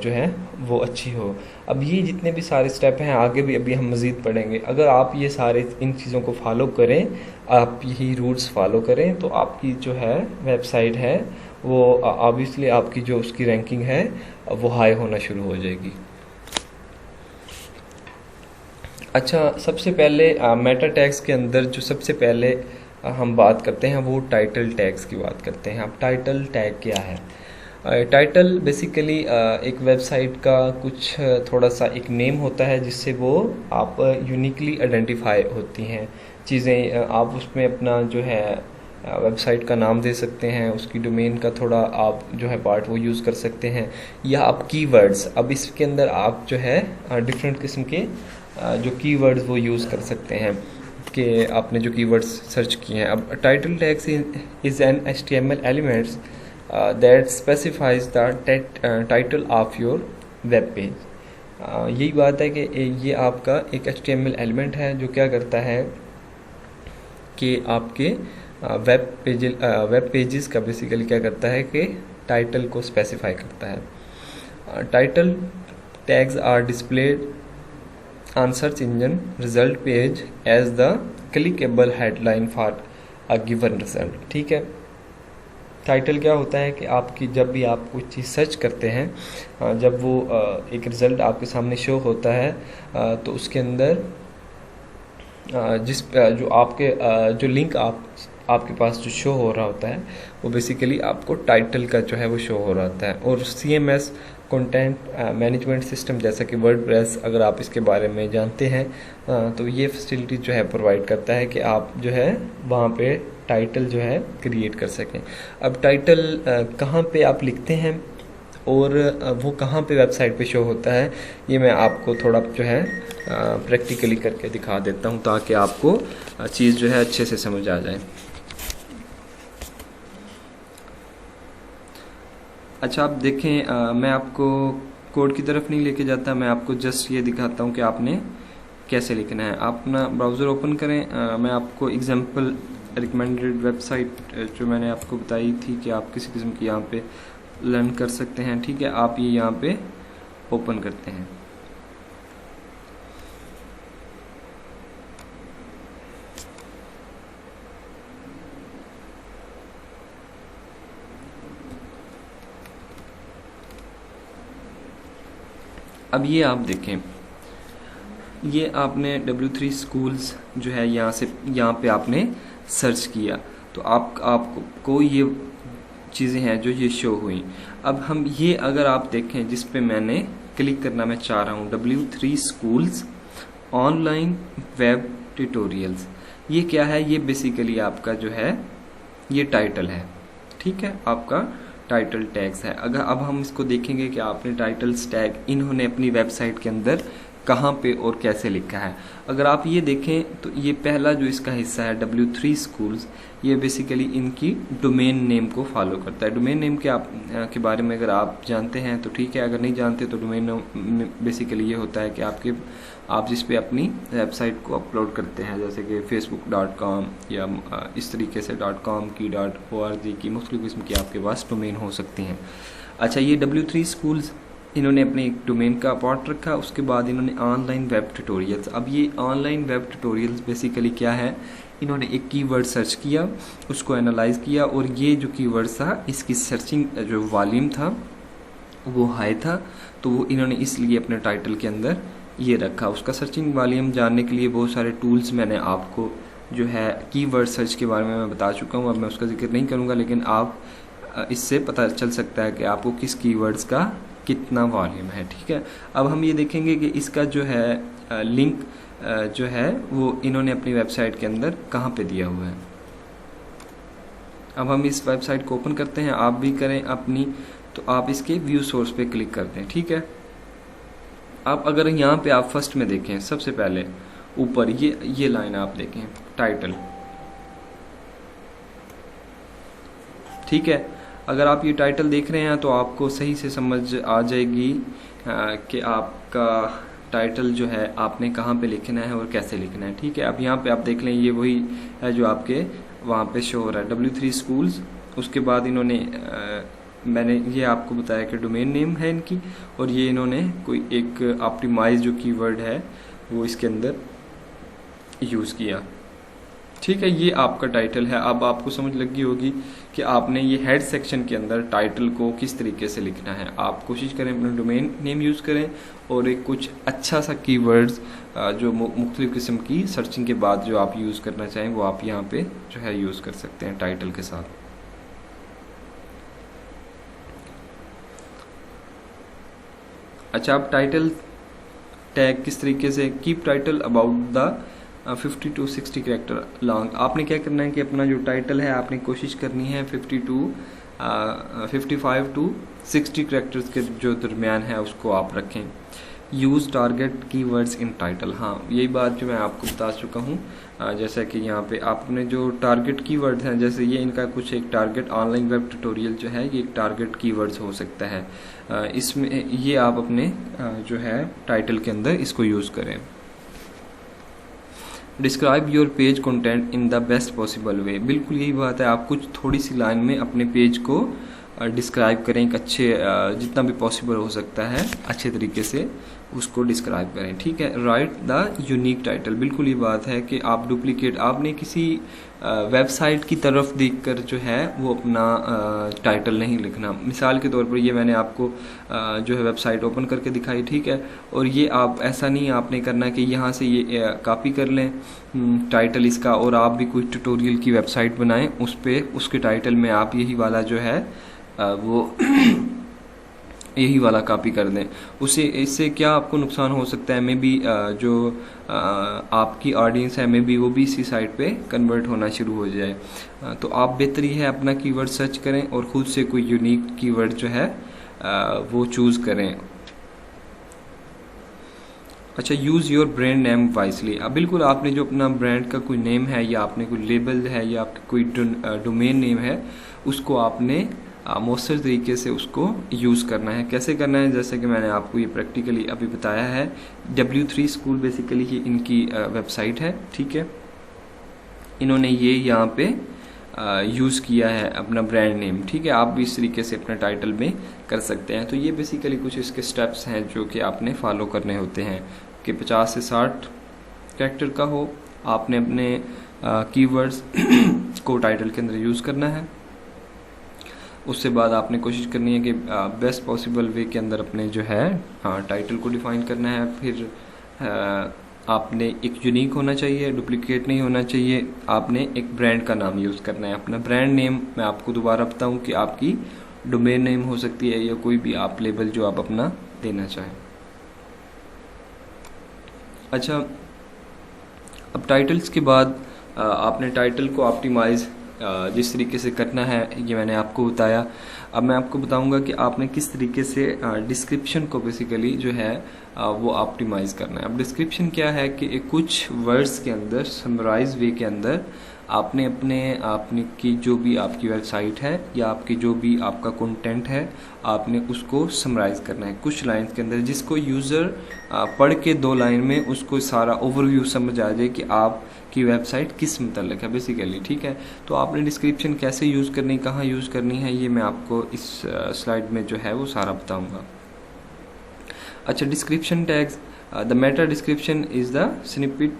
जो है वो अच्छी हो। अब ये जितने भी सारे स्टेप हैं आगे भी अभी हम मज़ीद पढ़ेंगे। अगर आप ये सारे इन चीज़ों को फॉलो करें, आप यही रूल्स फॉलो करें, तो आपकी जो है वेबसाइट है वो ऑब्वियसली आपकी जो उसकी रैंकिंग है वो हाई होना शुरू हो जाएगी। अच्छा, सबसे पहले मेटा टैग्स के अंदर जो सबसे पहले हम बात करते हैं वो टाइटल टैग्स की बात करते हैं। अब टाइटल टैग क्या है? टाइटल बेसिकली एक वेबसाइट का कुछ थोड़ा सा एक नेम होता है जिससे वो आप यूनिकली आइडेंटिफाई होती हैं चीज़ें। आप उसमें अपना जो है वेबसाइट का नाम दे सकते हैं, उसकी डोमेन का थोड़ा आप जो है पार्ट वो यूज़ कर सकते हैं, या आप कीवर्ड्स, अब इसके अंदर आप जो है डिफरेंट किस्म के जो कीवर्ड्स वो यूज़ कर सकते हैं कि आपने जो कीवर्ड्स सर्च किए हैं। अब title tags is an HTML elements that specifies the title of your web page. यही बात है कि ये आपका एक HTML एलिमेंट है जो क्या करता है कि आपके वेब पेजेस का बेसिकली क्या करता है कि टाइटल को स्पेसिफाई करता है। Title tags are displayed on search engine result page as the clickable headline for a given result. ठीक है, टाइटल क्या होता है कि आपकी जब भी आप कुछ चीज़ सर्च करते हैं, जब वो एक रिज़ल्ट आपके सामने शो होता है तो उसके अंदर जो आपके जो लिंक आपके पास जो शो हो रहा होता है वो बेसिकली आपको टाइटल का जो है वो शो हो रहा होता है। और CMS कंटेंट मैनेजमेंट सिस्टम जैसा कि वर्डप्रेस, अगर आप इसके बारे में जानते हैं तो ये फैसिलिटी जो है प्रोवाइड करता है कि आप जो है वहाँ पे टाइटल जो है क्रिएट कर सकें। अब टाइटल कहाँ पे आप लिखते हैं और वो कहाँ पे वेबसाइट पे शो होता है, ये मैं आपको थोड़ा जो है प्रैक्टिकली करके दिखा देता हूँ ताकि आपको चीज़ जो है अच्छे से समझ आ जाए। अच्छा, आप देखें, मैं आपको कोड की तरफ नहीं लेके जाता, मैं आपको जस्ट ये दिखाता हूँ कि आपने कैसे लिखना है। आप अपना ब्राउज़र ओपन करें। मैं आपको एग्जांपल रिकमेंडेड वेबसाइट जो मैंने आपको बताई थी कि आप किसी किस्म की यहाँ पे लर्न कर सकते हैं। ठीक है, आप ये यहाँ पे ओपन करते हैं। अब ये आप देखें, ये आपने W3 स्कूल्स जो है यहाँ पे आपने सर्च किया तो आपको ये चीज़ें हैं जो ये शो हुई। अब हम ये अगर आप देखें जिस पे मैंने क्लिक करना मैं चाह रहा हूँ, W3 schools online web tutorials, ये क्या है? ये बेसिकली आपका जो है ये टाइटल है। ठीक है, आपका टाइटल टैग्स है। अगर अब हम इसको देखेंगे कि आपने टाइटल्स टैग इन्होंने अपनी वेबसाइट के अंदर कहाँ पे और कैसे लिखा है। अगर आप ये देखें तो ये पहला जो इसका हिस्सा है W3 स्कूल्स, ये बेसिकली इनकी डोमेन नेम को फॉलो करता है। डोमेन नेम के बारे में अगर आप जानते हैं तो ठीक है, अगर नहीं जानते तो डोमेन नेम बेसिकली ये होता है कि आप जिस पे अपनी वेबसाइट को अपलोड करते हैं, जैसे कि facebook.com या इस तरीके से .com की .org की मुख्तलिफ किस्म की आपके पास डोमेन हो सकती हैं। अच्छा, ये W3 स्कूल्स इन्होंने अपने एक डोमेन का पार्ट रखा, उसके बाद इन्होंने ऑनलाइन वेब ट्यूटोरियल्स। अब ये ऑनलाइन वेब ट्यूटोरियल्स बेसिकली क्या है? इन्होंने एक कीवर्ड सर्च किया, उसको एनालाइज किया और ये जो कीवर्ड था इसकी सर्चिंग जो वॉल्यूम था वो हाई था, तो वो इन्होंने इसलिए अपने टाइटल के अंदर ये रखा। उसका सर्चिंग वॉल्यूम जानने के लिए बहुत सारे टूल्स मैंने आपको जो है कीवर्ड सर्च के बारे में मैं बता चुका हूँ, अब मैं उसका जिक्र नहीं करूँगा, लेकिन आप इससे पता चल सकता है कि आपको किस कीवर्ड्स का कितना वॉल्यूम है। ठीक है, अब हम ये देखेंगे कि इसका जो है लिंक जो है वो इन्होंने अपनी वेबसाइट के अंदर कहाँ पे दिया हुआ है। अब हम इस वेबसाइट को ओपन करते हैं, आप भी करें अपनी तो आप इसके व्यू सोर्स पे क्लिक करते हैं। ठीक है, आप अगर यहाँ पे आप फर्स्ट में देखें, सबसे पहले ऊपर ये लाइन आप देखें, टाइटल। ठीक है, अगर आप ये टाइटल देख रहे हैं तो आपको सही से समझ आ जाएगी कि आपका टाइटल जो है आपने कहाँ पे लिखना है और कैसे लिखना है। ठीक है, अब यहाँ पे आप देख लें, ये वही है जो आपके वहाँ पे शो हो रहा है, W3 स्कूल्स। उसके बाद इन्होंने मैंने ये आपको बताया कि डोमेन नेम है इनकी, और ये इन्होंने कोई एक ऑप्टिमाइज जो कीवर्ड है वो इसके अंदर यूज़ किया। ठीक है, ये आपका टाइटल है। अब आपको समझ लगी होगी कि आपने ये हेड सेक्शन के अंदर टाइटल को किस तरीके से लिखना है। आप कोशिश करें अपना डोमेन नेम यूज़ करें और एक कुछ अच्छा सा कीवर्ड्स जो मुख्तलिफ किस्म की सर्चिंग के बाद जो आप यूज़ करना चाहें वो आप यहाँ पे जो है यूज़ कर सकते हैं टाइटल के साथ। अच्छा, अब टाइटल टैग किस तरीके से, keep title about the 50 to 60 character long. आपने क्या करना है कि अपना जो टाइटल है आपने कोशिश करनी है 55 to 60 कैरेक्टर्स के जो दरमियान है उसको आप रखें। Use target keywords in title, हाँ यही बात जो मैं आपको बता चुका हूँ। जैसा कि यहाँ पे आपने जो टारगेट कीवर्ड हैं, जैसे ये इनका कुछ एक टारगेट ऑनलाइन वेब ट्यूटोरियल जो है ये एक टारगेट कीवर्ड्स हो सकता है। इसमें ये आप अपने जो है टाइटल के अंदर इसको यूज़ करें। Describe your page content in the best possible way, बिल्कुल यही बात है। आप कुछ थोड़ी सी लाइन में अपने पेज को डिस्क्राइब करें, एक अच्छे जितना भी पॉसिबल हो सकता है अच्छे तरीके से उसको डिस्क्राइब करें। ठीक है, राइट द यूनिक टाइटल, बिल्कुल ये बात है कि आप डुप्लीकेट, आपने किसी वेबसाइट की तरफ देखकर जो है वो अपना टाइटल नहीं लिखना। मिसाल के तौर पर ये मैंने आपको जो है वेबसाइट ओपन करके दिखाई। ठीक है, और ये आप ऐसा नहीं आपने करना कि यहाँ से ये कॉपी कर लें टाइटल इसका और आप भी कोई ट्यूटोरियल की वेबसाइट बनाएं, उस पर उसके टाइटल में आप यही वाला जो है वो यही वाला कॉपी कर दें। इससे क्या आपको नुकसान हो सकता है, मे बी जो आपकी ऑडियंस है मे बी वो भी इसी साइट पे कन्वर्ट होना शुरू हो जाए। तो आप बेहतरी है अपना कीवर्ड सर्च करें और ख़ुद से कोई यूनिक कीवर्ड जो है वो चूज़ करें। अच्छा, use your brand name wisely, अब बिल्कुल आपने जो अपना ब्रांड का कोई नेम है या आपने कोई लेबल है या आपका कोई डोमेन नेम है उसको आपने मौसर तरीके से उसको यूज़ करना है। कैसे करना है, जैसे कि मैंने आपको ये प्रैक्टिकली अभी बताया है। W3 स्कूल बेसिकली ये इनकी वेबसाइट है। ठीक है, इन्होंने ये यहाँ पे यूज़ किया है अपना ब्रांड नेम। ठीक है, आप भी इस तरीके से अपने टाइटल में कर सकते हैं। तो ये बेसिकली कुछ इसके स्टेप्स हैं जो कि आपने फॉलो करने होते हैं कि 50 से 60 कैरेक्टर का हो, आपने अपने कीवर्ड्स को टाइटल के अंदर यूज़ करना है। उससे बाद आपने कोशिश करनी है कि बेस्ट पॉसिबल वे के अंदर अपने जो है टाइटल को डिफाइन करना है। फिर आपने एक यूनिक होना चाहिए, डुप्लीकेट नहीं होना चाहिए। आपने एक ब्रांड का नाम यूज़ करना है। अपना ब्रांड नेम मैं आपको दोबारा बताऊं कि आपकी डोमेन नेम हो सकती है या कोई भी आप लेबल जो आप अपना देना चाहें। अच्छा, अब टाइटल्स के बाद आपने टाइटल को ऑप्टिमाइज़ जिस तरीके से करना है ये मैंने आपको बताया। अब मैं आपको बताऊंगा कि आपने किस तरीके से डिस्क्रिप्शन को बेसिकली जो है वो ऑप्टिमाइज़ करना है। अब डिस्क्रिप्शन क्या है कि कुछ वर्ड्स के अंदर समराइज वे के अंदर आपने आपने की जो भी आपकी वेबसाइट है या आपकी जो भी आपका कंटेंट है आपने उसको समराइज करना है कुछ लाइंस के अंदर, जिसको यूज़र पढ़ के 2 लाइन में उसको सारा ओवरव्यू समझ आ जाए कि आपकी वेबसाइट किस मुतल्लिक है बेसिकली। ठीक है, तो आपने डिस्क्रिप्शन कैसे यूज़ करनी, कहाँ यूज़ करनी है, ये मैं आपको इस स्लाइड में जो है वो सारा बताऊँगा। अच्छा, description tags, the meta description is the snippet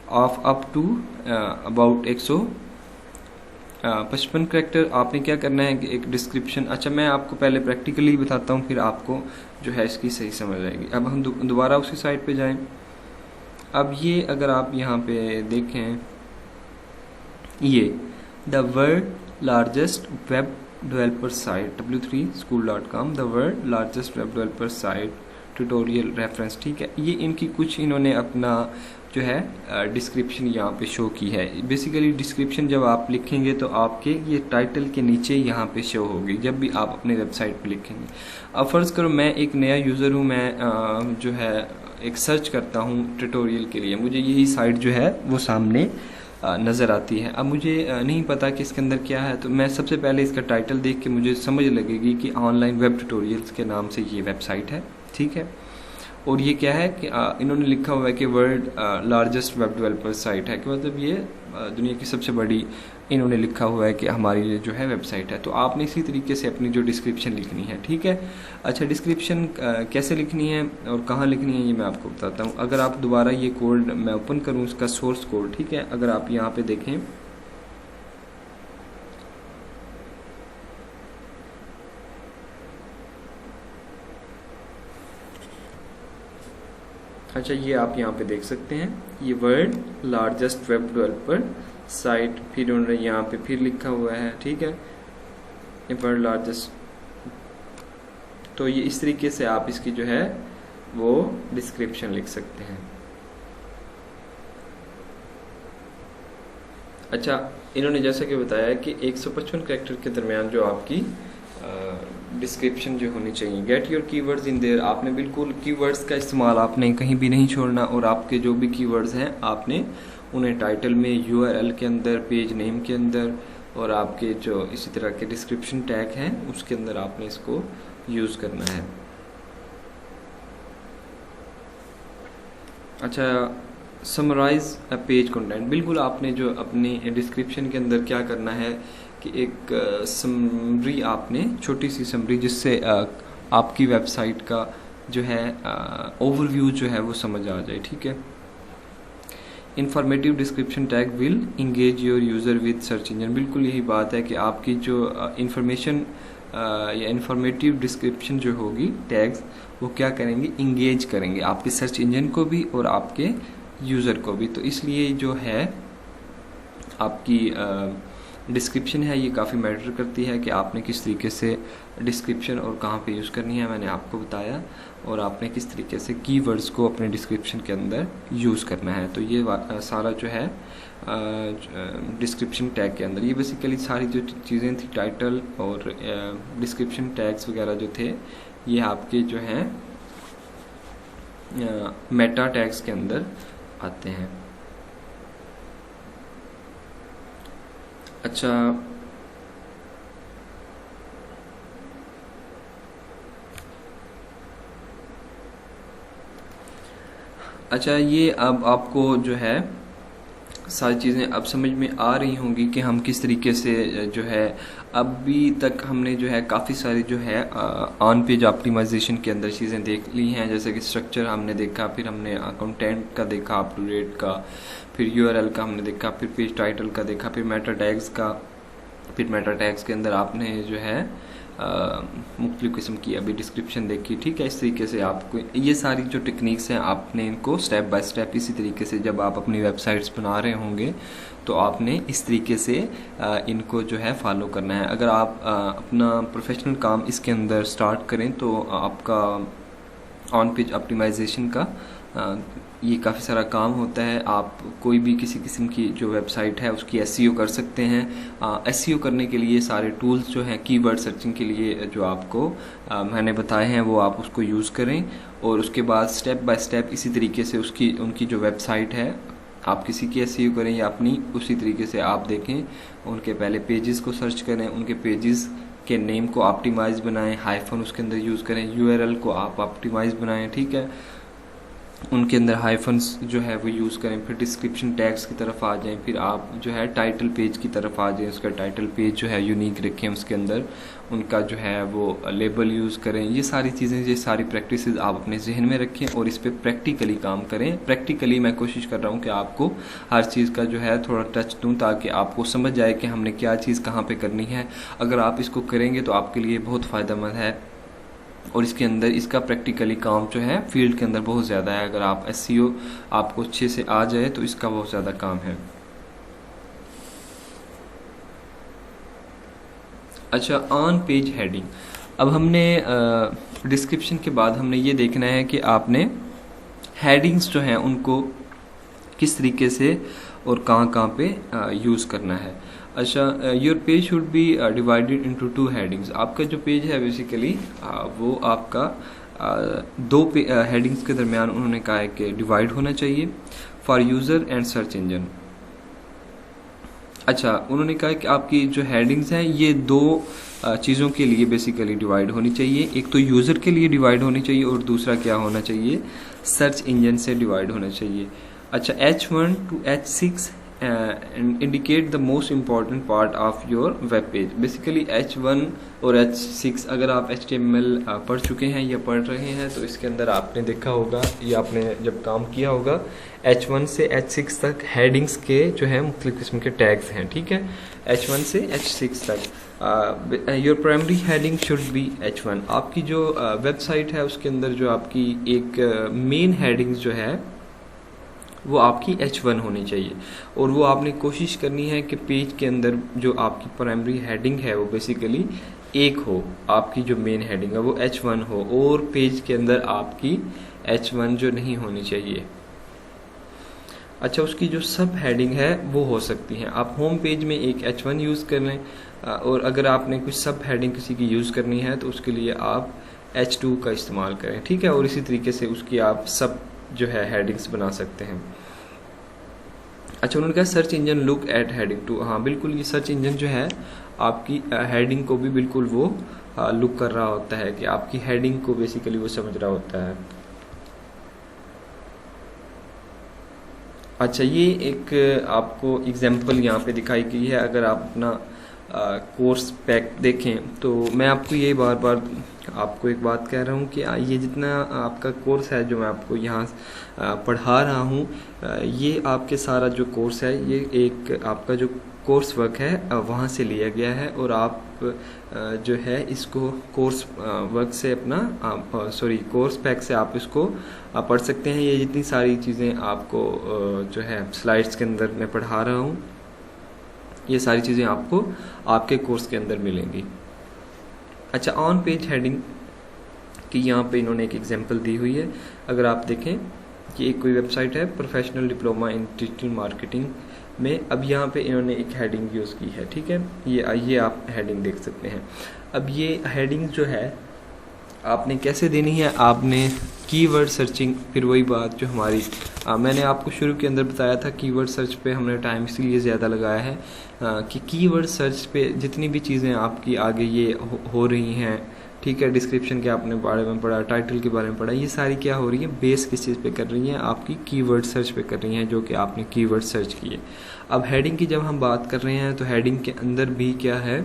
of up to about 155 character. आपने क्या करना है कि एक डिस्क्रिप्शन, अच्छा मैं आपको पहले प्रैक्टिकली बताता हूँ फिर आपको जो है इसकी सही समझ आएगी। अब हम दोबारा उसी साइट पे जाएं। अब ये अगर आप यहाँ पे देखें, ये the world largest web developer site W3school.com, the world largest web developer site tutorial reference, ठीक है। ये इनकी कुछ इन्होंने अपना जो है डिस्क्रिप्शन यहाँ पे शो की है। बेसिकली डिस्क्रिप्शन जब आप लिखेंगे तो आपके ये टाइटल के नीचे यहाँ पे शो होगी जब भी आप अपने वेबसाइट पे लिखेंगे। अब फ़र्ज़ करो मैं एक नया यूज़र हूँ, मैं जो है एक सर्च करता हूँ ट्यूटोरियल के लिए, मुझे यही साइट जो है वो सामने नज़र आती है। अब मुझे नहीं पता कि इसके अंदर क्या है, तो मैं सबसे पहले इसका टाइटल देख के मुझे समझ लगेगी कि ऑनलाइन वेब ट्यूटोरियल्स के नाम से ये वेबसाइट है, ठीक है। और ये क्या है कि इन्होंने लिखा हुआ है कि world largest web developer site है, कि मतलब ये दुनिया की सबसे बड़ी इन्होंने लिखा हुआ है कि हमारी ये जो है वेबसाइट है। तो आपने इसी तरीके से अपनी जो डिस्क्रिप्शन लिखनी है, ठीक है। अच्छा, डिस्क्रिप्शन कैसे लिखनी है और कहाँ लिखनी है ये मैं आपको बताता हूँ। अगर आप दोबारा ये कोड मैं ओपन करूँ, इसका सोर्स कोड, ठीक है। अगर आप यहाँ पे देखें, अच्छा ये आप यहाँ पे देख सकते हैं, ये world largest web developer site, फिर उन्होंने यहाँ पे फिर लिखा हुआ है, ठीक है, ये वर्ल्ड लार्जेस्ट। तो ये इस तरीके से आप इसकी जो है वो डिस्क्रिप्शन लिख सकते हैं। अच्छा, इन्होंने जैसा कि बताया कि 155 कैरेक्टर के दरमियान जो आपकी डिस्क्रिप्शन जो होनी चाहिए। Get your keywords in their, आपने बिल्कुल कीवर्ड्स का इस्तेमाल आपने कहीं भी नहीं छोड़ना, और आपके जो भी कीवर्ड्स हैं आपने उन्हें टाइटल में, यूआरएल के अंदर, पेज नेम के अंदर, और आपके जो इसी तरह के डिस्क्रिप्शन टैग हैं उसके अंदर आपने इसको यूज़ करना है। अच्छा, समराइज अ पेज कंटेंट, बिल्कुल आपने जो अपनी डिस्क्रिप्शन के अंदर क्या करना है कि एक समरी, आपने छोटी सी समरी जिससे आपकी वेबसाइट का जो है ओवरव्यू जो है वो समझ आ जाए, ठीक है। Informative description tag will engage your user with search engine, बिल्कुल यही बात है कि आपकी जो इंफॉर्मेशन या इंफॉर्मेटिव डिस्क्रिप्शन जो होगी, टैग्स, वो क्या करेंगे, इंगेज करेंगे आपके सर्च इंजन को भी और आपके यूज़र को भी। तो इसलिए जो है आपकी डिस्क्रिप्शन है ये काफ़ी मैटर करती है कि आपने किस तरीके से डिस्क्रिप्शन और कहाँ पे यूज़ करनी है, मैंने आपको बताया, और आपने किस तरीके से कीवर्ड्स को अपने डिस्क्रिप्शन के अंदर यूज़ करना है। तो ये सारा जो है डिस्क्रिप्शन टैग के अंदर, ये बेसिकली सारी जो चीज़ें थी, टाइटल और डिस्क्रिप्शन टैग्स वगैरह जो थे, ये आपके जो हैं मेटा टैग्स के अंदर आते हैं। अच्छा, ये अब आपको जो है सारी चीज़ें अब समझ में आ रही होंगी कि हम किस तरीके से जो है, अभी तक हमने जो है काफ़ी सारी जो है ऑन पेज ऑप्टिमाइजेशन के अंदर चीज़ें देख ली हैं, जैसे कि स्ट्रक्चर हमने देखा, फिर हमने कंटेंट का देखा, अप टू डेट का, फिर यूआरएल का हमने देखा, फिर पेज टाइटल का देखा, फिर मेटा टैग्स का, फिर मेटा टैग्स के अंदर आपने जो है मुख्तलिफ किस्म की अभी डिस्क्रिप्शन देखी, ठीक है। इस तरीके से आपको ये सारी जो टेक्निक्स हैं आपने इनको स्टेप बाय स्टेप इसी तरीके से जब आप अपनी वेबसाइट्स बना रहे होंगे तो आपने इस तरीके से इनको जो है फॉलो करना है। अगर आप अपना प्रोफेशनल काम इसके अंदर स्टार्ट करें तो आपका ऑन पेज ऑप्टिमाइजेशन का ये काफ़ी सारा काम होता है। आप कोई भी किसी किस्म की जो वेबसाइट है उसकी एसईओ कर सकते हैं। एसईओ करने के लिए सारे टूल्स जो हैं कीवर्ड सर्चिंग के लिए जो आपको मैंने बताए हैं वो आप उसको यूज़ करें, और उसके बाद स्टेप बाय स्टेप इसी तरीके से उनकी जो वेबसाइट है आप किसी की एसईओ करें या अपनी, उसी तरीके से आप देखें, उनके पहले पेजेस को सर्च करें, उनके पेजेस के नेम को ऑप्टिमाइज बनाएं, हाइफन उसके अंदर यूज़ करें, यूआरएल को आप ऑप्टिमाइज बनाएं, ठीक है, उनके अंदर हाइफन्स जो है वो यूज़ करें, फिर डिस्क्रिप्शन टैग्स की तरफ आ जाएं, फिर आप जो है टाइटल पेज की तरफ आ जाएं, उसका टाइटल पेज जो है यूनिक रखें, उसके अंदर उनका जो है वो लेबल यूज़ करें। ये सारी चीज़ें, ये सारी प्रैक्टिसेस आप अपने जहन में रखें और इस पर प्रैक्टिकली काम करें। प्रैक्टिकली मैं कोशिश कर रहा हूँ कि आपको हर चीज़ का जो है थोड़ा टच दूँ ताकि आपको समझ जाए कि हमने क्या चीज़ कहाँ पर करनी है। अगर आप इसको करेंगे तो आपके लिए बहुत फ़ायदेमंद है, और इसके अंदर इसका प्रैक्टिकली काम जो है फील्ड के अंदर बहुत ज़्यादा है। अगर आप एसईओ आपको अच्छे से आ जाए तो इसका बहुत ज़्यादा काम है। अच्छा, ऑन पेज हेडिंग, अब हमने डिस्क्रिप्शन के बाद हमने ये देखना है कि आपने हेडिंग्स जो हैं उनको किस तरीके से और कहाँ पे यूज़ करना है। अच्छा, your page should be divided into 2 headings. आपका जो पेज है बेसिकली वो आपका दो हेडिंग्स के दरमियान उन्होंने कहा है कि डिवाइड होना चाहिए, for user and search engine. अच्छा, उन्होंने कहा कि आपकी जो हेडिंग्स हैं ये दो चीज़ों के लिए बेसिकली डिवाइड होनी चाहिए। एक तो यूज़र के लिए डिवाइड होनी चाहिए और दूसरा क्या होना चाहिए, सर्च इंजन से डिवाइड होना चाहिए। अच्छा, H1 to H6 indicate the most important part of your web page. Basically H1 और H6 अगर आप HTML पढ़ चुके हैं या पढ़ रहे हैं तो इसके अंदर आपने देखा होगा या आपने जब काम किया होगा, H1 से H6 तक हेडिंग्स के जो है मुख्तलिफ किस्म के टैग्स हैं। ठीक है, H1 से H6 तक your primary heading should be H1। आपकी जो वेबसाइट है उसके अंदर जो आपकी एक मेन हेडिंग्स जो है वो आपकी H1 होनी चाहिए और वो आपने कोशिश करनी है कि पेज के अंदर जो आपकी प्राइमरी हेडिंग है वो बेसिकली एक हो, आपकी जो मेन हेडिंग है वो H1 हो और पेज के अंदर आपकी H1 जो नहीं होनी चाहिए। अच्छा, उसकी जो सब हेडिंग है वो हो सकती हैं, आप होम पेज में एक H1 यूज़ कर लें और अगर आपने कुछ सब हेडिंग किसी की यूज़ करनी है तो उसके लिए आप H2 का इस्तेमाल करें। ठीक है, और इसी तरीके से उसकी आप सब जो है हेडिंग्स बना सकते हैं। अच्छा, उन्होंने कहा search engine look at heading two. हाँ बिल्कुल, ये सर्च इंजन जो है आपकी हेडिंग को भी बिल्कुल वो लुक कर रहा होता है कि आपकी हेडिंग को बेसिकली वो समझ रहा होता है। अच्छा, ये एक आपको एग्जांपल यहाँ पे दिखाई गई है। अगर आप अपना कोर्स पैक देखें तो मैं आपको ये बार बार आपको एक बात कह रहा हूँ कि ये जितना आपका कोर्स है जो मैं आपको यहाँ पढ़ा रहा हूँ, ये आपके सारा जो कोर्स है ये एक आपका जो कोर्स वर्क है वहाँ से लिया गया है और आप जो है इसको कोर्स वर्क से अपना कोर्स पैक से आप इसको पढ़ सकते हैं। ये जितनी सारी चीज़ें आपको जो है स्लाइड्स के अंदर मैं पढ़ा रहा हूँ, ये सारी चीज़ें आपको आपके कोर्स के अंदर मिलेंगी। अच्छा, ऑन पेज हेडिंग की यहाँ पे इन्होंने एक एग्जांपल दी हुई है। अगर आप देखें कि एक कोई वेबसाइट है professional diploma in digital marketing में, अब यहाँ पे इन्होंने एक हेडिंग यूज़ की है। ठीक है, ये आप हेडिंग देख सकते हैं। अब ये हेडिंग जो है आपने कैसे देनी है, आपने कीवर्ड सर्चिंग, फिर वही बात जो हमारी मैंने आपको शुरू के अंदर बताया था, कीवर्ड सर्च पे हमने टाइम इसलिए ज़्यादा लगाया है कि कीवर्ड सर्च पे जितनी भी चीज़ें आपकी आगे ये हो रही हैं, ठीक है, डिस्क्रिप्शन के आपने बारे में पढ़ा, टाइटल के बारे में पढ़ा, ये सारी क्या हो रही है, बेस किस चीज़ पे कर रही हैं, आपकी कीवर्ड सर्च पे कर रही हैं जो कि आपने कीवर्ड सर्च किए। अब हेडिंग की जब हम बात कर रहे हैं तो हेडिंग के अंदर भी क्या है,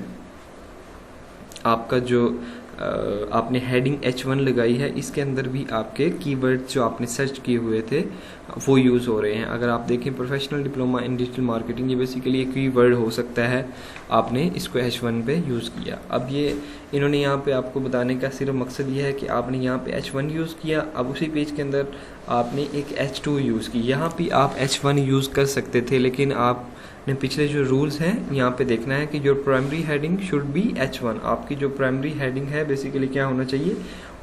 आपका जो आपने हेडिंग H1 लगाई है, इसके अंदर भी आपके कीवर्ड जो आपने सर्च किए हुए थे वो यूज़ हो रहे हैं। अगर आप देखें professional diploma in digital marketing, ये बेसिकली एक कीवर्ड हो सकता है, आपने इसको H1 पे यूज़ किया। अब ये इन्होंने यहाँ पे आपको बताने का सिर्फ मकसद ये है कि आपने यहाँ पे H1 यूज़ किया, अब उसी पेज के अंदर आपने एक H2 यूज़ की। यहाँ भी आप H1 यूज़ कर सकते थे, लेकिन आपने पिछले जो रूल्स हैं यहाँ पे देखना है कि जो primary heading should be H1। आपकी जो प्राइमरी हेडिंग है बेसिकली क्या होना चाहिए,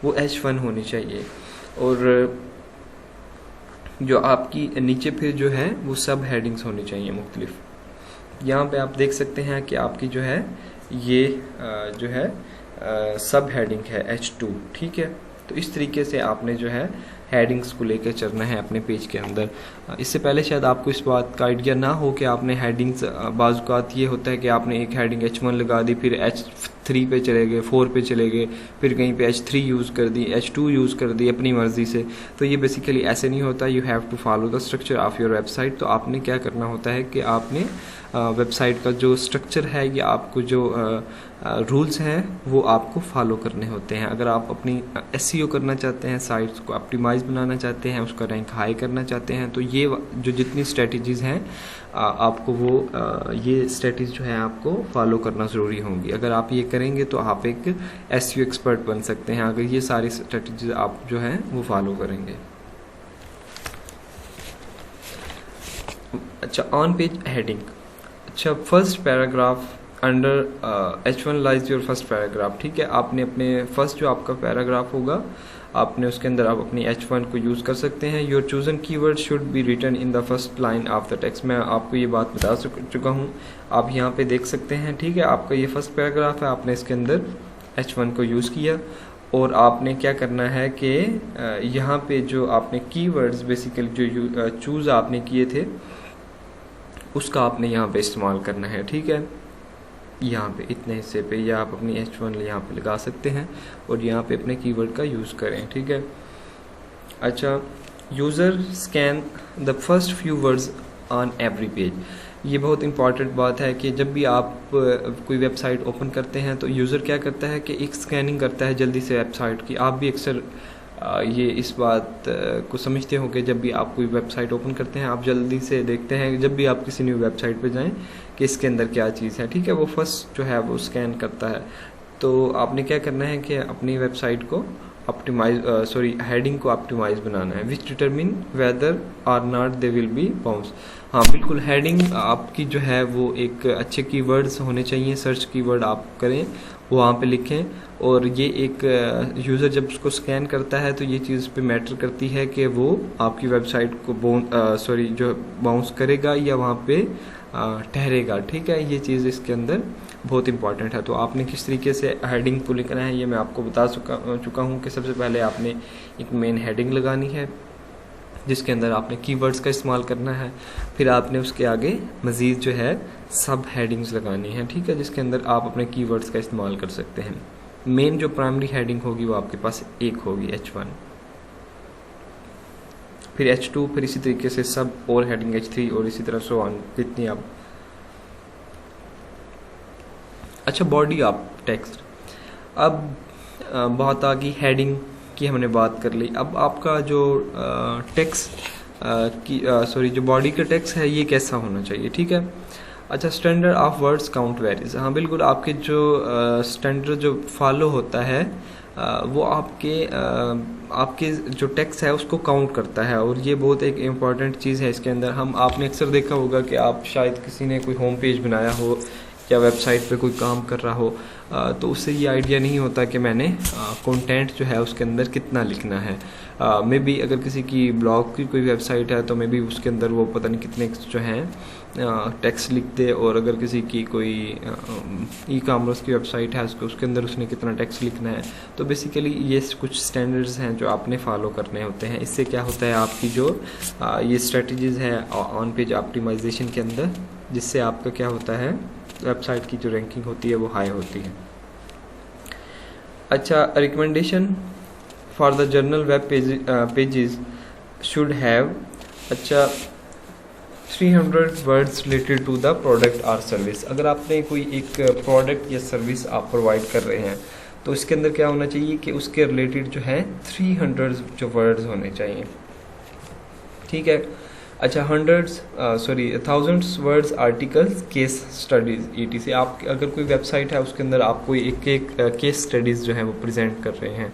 वो H1 होनी चाहिए और जो आपकी नीचे फिर जो है वो सब हेडिंग्स होनी चाहिए मुख्तलिफ। यहाँ पे आप देख सकते हैं कि आपकी जो है ये जो है सब हेडिंग है H2। ठीक है, तो इस तरीके से आपने जो है हेडिंग्स को लेकर चलना है अपने पेज के अंदर। इससे पहले शायद आपको इस बात का आइडिया ना हो कि आपने हेडिंग्स, बाज़ ये होता है कि आपने एक हेडिंग H1 लगा दी, फिर H3 पे चले गए, 4 पे चले गए, फिर कहीं पे H3 यूज़ कर दी, H2 यूज़ कर दी अपनी मर्ज़ी से। तो ये बेसिकली ऐसे नहीं होता। You have to follow the structure of your website. तो आपने क्या करना होता है कि आपने वेबसाइट का जो स्ट्रक्चर है या आपको जो रूल्स हैं वो आपको फॉलो करने होते हैं। अगर आप अपनी SEO करना चाहते हैं, साइट्स को ऑप्टिमाइज़ बनाना चाहते हैं, उसका रैंक हाई करना चाहते हैं, तो ये जो जितनी स्ट्रेटजीज़ हैं आपको वो ये स्ट्रेटजी जो है आपको फॉलो करना ज़रूरी होंगी। अगर आप ये करेंगे तो आप एक SEO एक्सपर्ट बन सकते हैं, अगर ये सारी स्ट्रेटजीज आप जो हैं वो फॉलो करेंगे। अच्छा, ऑन पेज हेडिंग। अच्छा, first paragraph under H1 lies your first paragraph, ठीक है। आपने अपने फर्स्ट जो आपका पैराग्राफ होगा आपने उसके अंदर आप अपनी H1 को यूज़ कर सकते हैं। Your chosen keyword should be written in the first line of the text. मैं आपको ये बात बता चुका हूँ, आप यहाँ पे देख सकते हैं, ठीक है। आपका ये फर्स्ट पैराग्राफ है, आपने इसके अंदर H1 को यूज़ किया और आपने क्या करना है कि यहाँ पे जो आपने कीवर्ड्स बेसिकली जो चूज़ आपने किए थे उसका आपने यहाँ पे इस्तेमाल करना है, ठीक है। यहाँ पे इतने हिस्से पे या आप अपनी H1 यहाँ पे लगा सकते हैं और यहाँ पे अपने कीवर्ड का यूज़ करें, ठीक है। अच्छा, user scan the first few words on every page. ये बहुत इंपॉर्टेंट बात है कि जब भी आप कोई वेबसाइट ओपन करते हैं तो यूज़र क्या करता है कि एक स्कैनिंग करता है जल्दी से वेबसाइट की। आप भी अक्सर ये इस बात को समझते हो कि जब भी आप कोई वेबसाइट ओपन करते हैं आप जल्दी से देखते हैं, जब भी आप किसी न्यू वेबसाइट पे जाएं कि इसके अंदर क्या चीज़ है, ठीक है। वो फर्स्ट जो है वो स्कैन करता है। तो आपने क्या करना है कि अपनी वेबसाइट को हेडिंग को ऑप्टिमाइज बनाना है, which determine whether or not they will be bounce. हाँ बिल्कुल, हेडिंग आपकी जो है वो एक अच्छे कीवर्ड्स होने चाहिए, सर्च कीवर्ड आप करें वहाँ पे लिखें। और ये एक यूज़र जब उसको स्कैन करता है तो ये चीज़ पे मैटर करती है कि वो आपकी वेबसाइट को जो बाउंस करेगा या वहाँ पे ठहरेगा, ठीक है। ये चीज़ इसके अंदर बहुत इंपॉर्टेंट है। तो आपने किस तरीके से हेडिंग को लिखना है ये मैं आपको बता चुका हूँ कि सबसे पहले आपने एक मेन हेडिंग लगानी है जिसके अंदर आपने कीवर्ड्स का इस्तेमाल करना है, फिर आपने उसके आगे मज़ीद जो है सब हेडिंग्स लगानी है, ठीक है, जिसके अंदर आप अपने कीवर्ड्स का इस्तेमाल कर सकते हैं। मेन जो प्राइमरी हेडिंग होगी वो आपके पास एक होगी H1, फिर H2, फिर इसी तरीके से सब और हेडिंग H3 और इसी तरह सो ऑन जितनी आप। अच्छा, बॉडी ऑफ टेक्स्ट। अब बात आ गई हेडिंग की, हमने बात कर ली। अब आपका जो जो बॉडी का टेक्स्ट है ये कैसा होना चाहिए, ठीक है। अच्छा, standard of words count varies. हाँ बिल्कुल, आपके जो स्टैंडर्ड जो फॉलो होता है वो आपके जो टेक्स्ट है उसको काउंट करता है और ये बहुत एक इम्पॉर्टेंट चीज़ है इसके अंदर। आपने अक्सर देखा होगा कि आप शायद किसी ने कोई होम पेज बनाया हो या वेबसाइट पे कोई काम कर रहा हो तो उससे ये आइडिया नहीं होता कि मैंने कंटेंट जो है उसके अंदर कितना लिखना है। मे बी अगर किसी की ब्लॉग की कोई वेबसाइट है तो मे बी उसके अंदर वो पता नहीं कितने जो हैं टेक्स्ट लिख दे, और अगर किसी की कोई ई कॉमर्स की वेबसाइट है उसके अंदर उसने कितना टेक्स्ट लिखना है। तो बेसिकली ये कुछ स्टैंडर्ड्स हैं जो आपने फॉलो करने होते हैं। इससे क्या होता है आपकी जो ये स्ट्रेटजीज़ हैं ऑन पेज ऑप्टिमाइजेशन के अंदर, जिससे आपका क्या होता है वेबसाइट की जो रैंकिंग होती है वो हाई होती है। अच्छा, recommendation for the general web pages should have 300 words related to the product और सर्विस। अगर आपने कोई एक प्रोडक्ट या सर्विस आप प्रोवाइड कर रहे हैं तो इसके अंदर क्या होना चाहिए कि उसके रिलेटेड जो है 300 जो वर्ड्स होने चाहिए, ठीक है। अच्छा, 1000 words articles case studies ETC। आप अगर कोई वेबसाइट है उसके अंदर आप कोई एक केस स्टडीज़ जो है वो प्रेजेंट कर रहे हैं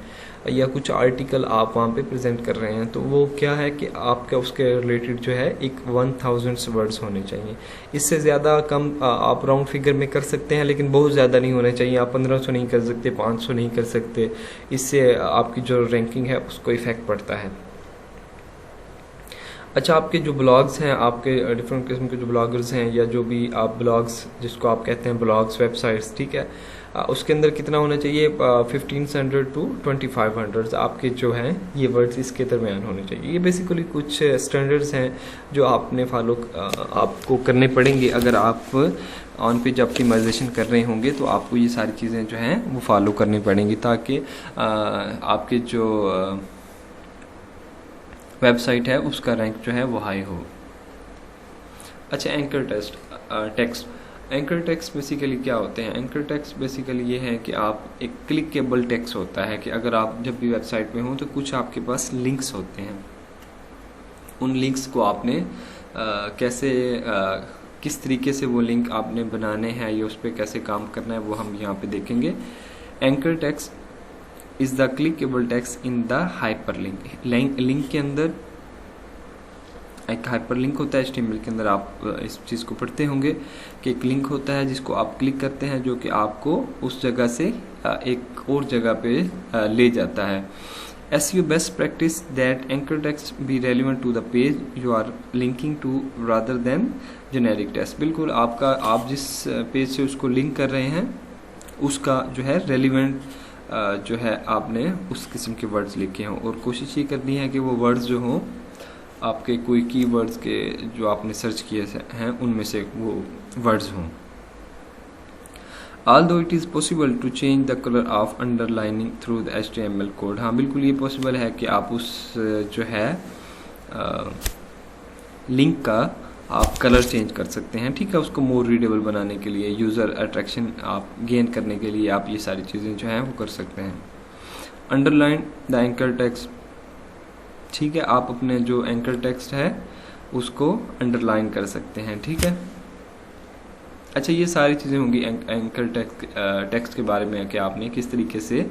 या कुछ आर्टिकल आप वहाँ पे प्रेजेंट कर रहे हैं तो वो क्या है कि आपका उसके रिलेटेड जो है एक 1000 वर्ड्स होने चाहिए। इससे ज़्यादा कम आप राउंड फिगर में कर सकते हैं लेकिन बहुत ज़्यादा नहीं होने चाहिए। आप 1500 नहीं कर सकते, 500 नहीं कर सकते, इससे आपकी जो रैंकिंग है उसको इफ़ेक्ट पड़ता है। अच्छा, आपके जो ब्लॉग्स हैं, आपके डिफरेंट किस्म के जो ब्लॉगर्स हैं या जो भी आप ब्लॉग्स जिसको आप कहते हैं ब्लॉग्स वेबसाइट्स, ठीक है, उसके अंदर कितना होना चाहिए 1500 to 2500 आपके जो हैं ये वर्ड्स इसके दरमियान होने चाहिए। ये बेसिकली कुछ स्टैंडर्ड्स हैं जो आपने फॉलो आपको करने पड़ेंगे। अगर आप ऑन पेज ऑप्टिमाइजेशन कर रहे होंगे तो आपको ये सारी चीज़ें जो हैं वो फॉलो करनी पड़ेंगी ताकि आपके जो वेबसाइट है उसका रैंक जो है वो हाई हो। अच्छा, anchor text. Anchor text basically क्या होते हैं? एंकर टेक्स्ट बेसिकली ये है कि आप एक क्लिकेबल टेक्स्ट होता है कि अगर आप जब भी वेबसाइट में हो तो कुछ आपके पास लिंक्स होते हैं, उन लिंक्स को आपने किस तरीके से वो लिंक आपने बनाने हैं या उस पर कैसे काम करना है वो हम यहाँ पे देखेंगे। Anchor text is the clickable text in the hyper link. Link के अंदर एक हाइपरलिंक होता है HTML के अंदर, आप इस चीज़ को पढ़ते होंगे कि एक लिंक होता है जिसको आप क्लिक करते हैं जो कि आपको उस जगह से एक और जगह पे ले जाता है। SEO best practice that anchor text be relevant to the page you are linking to rather than generic text। बिल्कुल आप जिस पेज से उसको लिंक कर रहे हैं उसका जो है रेलिवेंट जो है आपने उस किस्म के वर्ड्स लिखे हों, और कोशिश ये करनी है कि वो वर्ड्स जो हों आपके कोई कीवर्ड्स के जो आपने सर्च किए हैं उनमें से वो वर्ड्स हों। Although it is possible to change the color of underlining through the HTML code। हाँ बिल्कुल ये पॉसिबल है कि आप उस जो है लिंक का आप कलर चेंज कर सकते हैं, ठीक है, उसको मोर रीडेबल बनाने के लिए, यूज़र अट्रैक्शन आप गेन करने के लिए आप ये सारी चीज़ें जो हैं वो कर सकते हैं। अंडरलाइन द एंकर टेक्स्ट, ठीक है, आप अपने जो एंकर टेक्स्ट है उसको अंडरलाइन कर सकते हैं, ठीक है। अच्छा, ये सारी चीज़ें होंगी एंकर टेक्स्ट के बारे में कि आपने किस तरीके से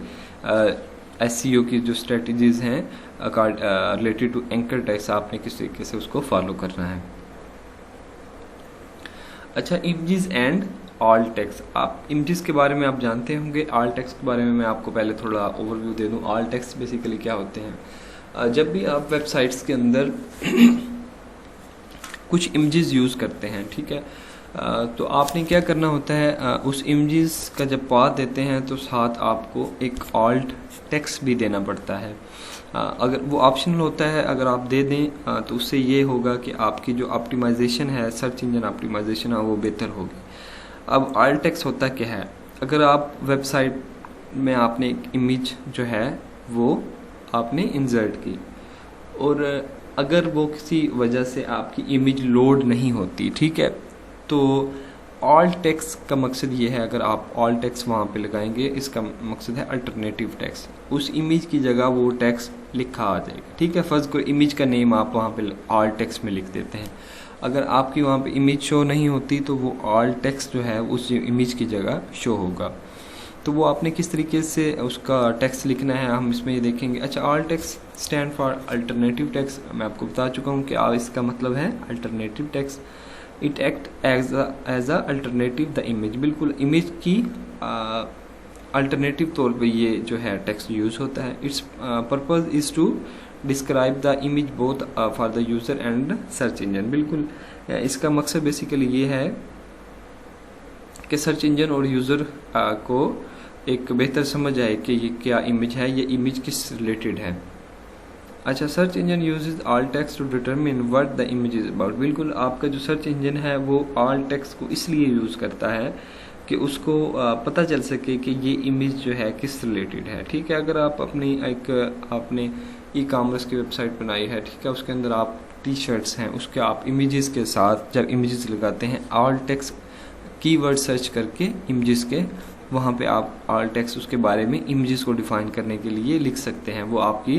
SEO की जो स्ट्रेटजीज हैं रिलेटेड टू एंकर टेक्स्ट आपने किस तरीके से उसको फॉलो करना है। अच्छा, इमेजेस एंड ऑल्ट टेक्स्ट, आप इमेजेस के बारे में आप जानते होंगे, ऑल्ट टेक्स्ट के बारे में मैं आपको पहले थोड़ा ओवरव्यू दे दूं। ऑल्ट टेक्स्ट बेसिकली क्या होते हैं, जब भी आप वेबसाइट्स के अंदर कुछ इमेजेस यूज़ करते हैं, ठीक है, तो आपने क्या करना होता है, उस इमेजेस का जब पाथ देते हैं तो साथ आपको एक ऑल्ट टेक्स्ट भी देना पड़ता है। अगर वो ऑप्शनल होता है, अगर आप दे दें तो उससे ये होगा कि आपकी जो ऑप्टिमाइजेशन है, सर्च इंजन ऑप्टिमाइजेशन है, वो बेहतर होगी। अब ऑल्ट टेक्स्ट होता क्या है, अगर आप वेबसाइट में आपने एक इमेज जो है वो आपने इंसर्ट की और अगर वो किसी वजह से आपकी इमेज लोड नहीं होती, ठीक है, तो ऑल्ट टेक्स्ट का मकसद ये है, अगर आप ऑल्ट टेक्स्ट वहाँ पे लगाएंगे, इसका मकसद है अल्टरनेटिव टेक्स्ट, उस इमेज की जगह वो टेक्स्ट लिखा आ जाएगा, ठीक है। फर्स्ट को इमेज का नेम आप वहाँ पे ऑल्ट टेक्स्ट में लिख देते हैं, अगर आपकी वहाँ पे इमेज शो नहीं होती तो वो ऑल्ट टेक्स्ट जो है उस इमेज की जगह शो होगा। तो वो आपने किस तरीके से उसका टेक्स्ट लिखना है हम इसमें ये देखेंगे। अच्छा, alt text stand for alternative text, मैं आपको बता चुका हूँ कि इसका मतलब है alternative text. It act as a alternative the image, बिल्कुल इमेज की अल्टरनेटिव तौर पे ये जो है टेक्स्ट यूज़ होता है। Its purpose is to describe the image both for the user and search engine, बिल्कुल इसका मकसद बेसिकली ये है कि सर्च इंजन और यूज़र को एक बेहतर समझ आए कि ये क्या इमेज है, ये इमेज किस रिलेटेड है। अच्छा, search engine uses all text to determine what the image is about, बिल्कुल आपका जो सर्च इंजन है वो ऑल टेक्स्ट को इसलिए यूज़ करता है कि उसको पता चल सके कि ये इमेज जो है किस रिलेटेड है, ठीक है। अगर आप आपने ई कॉमर्स की वेबसाइट बनाई है, ठीक है, उसके अंदर आप टी-शर्ट्स हैं, उसके आप इमेजेस के साथ जब इमेजेस लगाते हैं, ऑल टेक्स्ट कीवर्ड सर्च करके इमेजेस के वहाँ पे आप ऑल टेक्स्ट उसके बारे में इमेजेस को डिफाइन करने के लिए लिख सकते हैं। वो आपकी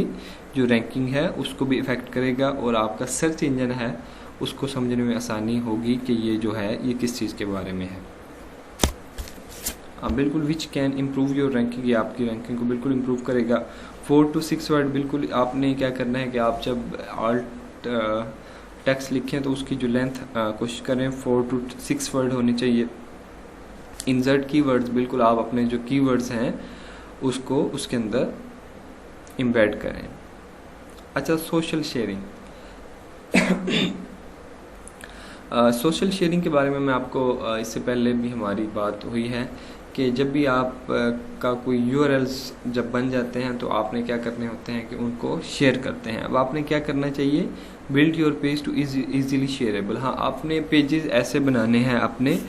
जो रैंकिंग है उसको भी इफेक्ट करेगा और आपका सर्च इंजन है उसको समझने में आसानी होगी कि ये जो है ये किस चीज़ के बारे में है। बिल्कुल which can improve your ranking, ये आपकी रैंकिंग को बिल्कुल इम्प्रूव करेगा। 4 to 6 वर्ड, बिल्कुल आपने क्या करना है कि आप जब ऑल्ट टेक्स्ट लिखें तो उसकी जो लेंथ कोशिश करें 4 to 6 वर्ड होनी चाहिए। इंसर्ट कीवर्ड्स, बिल्कुल आप अपने जो कीवर्ड्स हैं उसको उसके अंदर एम्बेड करें। अच्छा, सोशल शेयरिंग सोशल शेयरिंग के बारे में मैं आपको इससे पहले भी हमारी बात हुई है कि जब भी आप का कोई URLs जब बन जाते हैं तो आपने क्या करने होते हैं कि उनको शेयर करते हैं। अब आपने क्या करना चाहिए, build your page to easily shareable. हाँ, आपने पेजेस ऐसे बनाने हैं अपने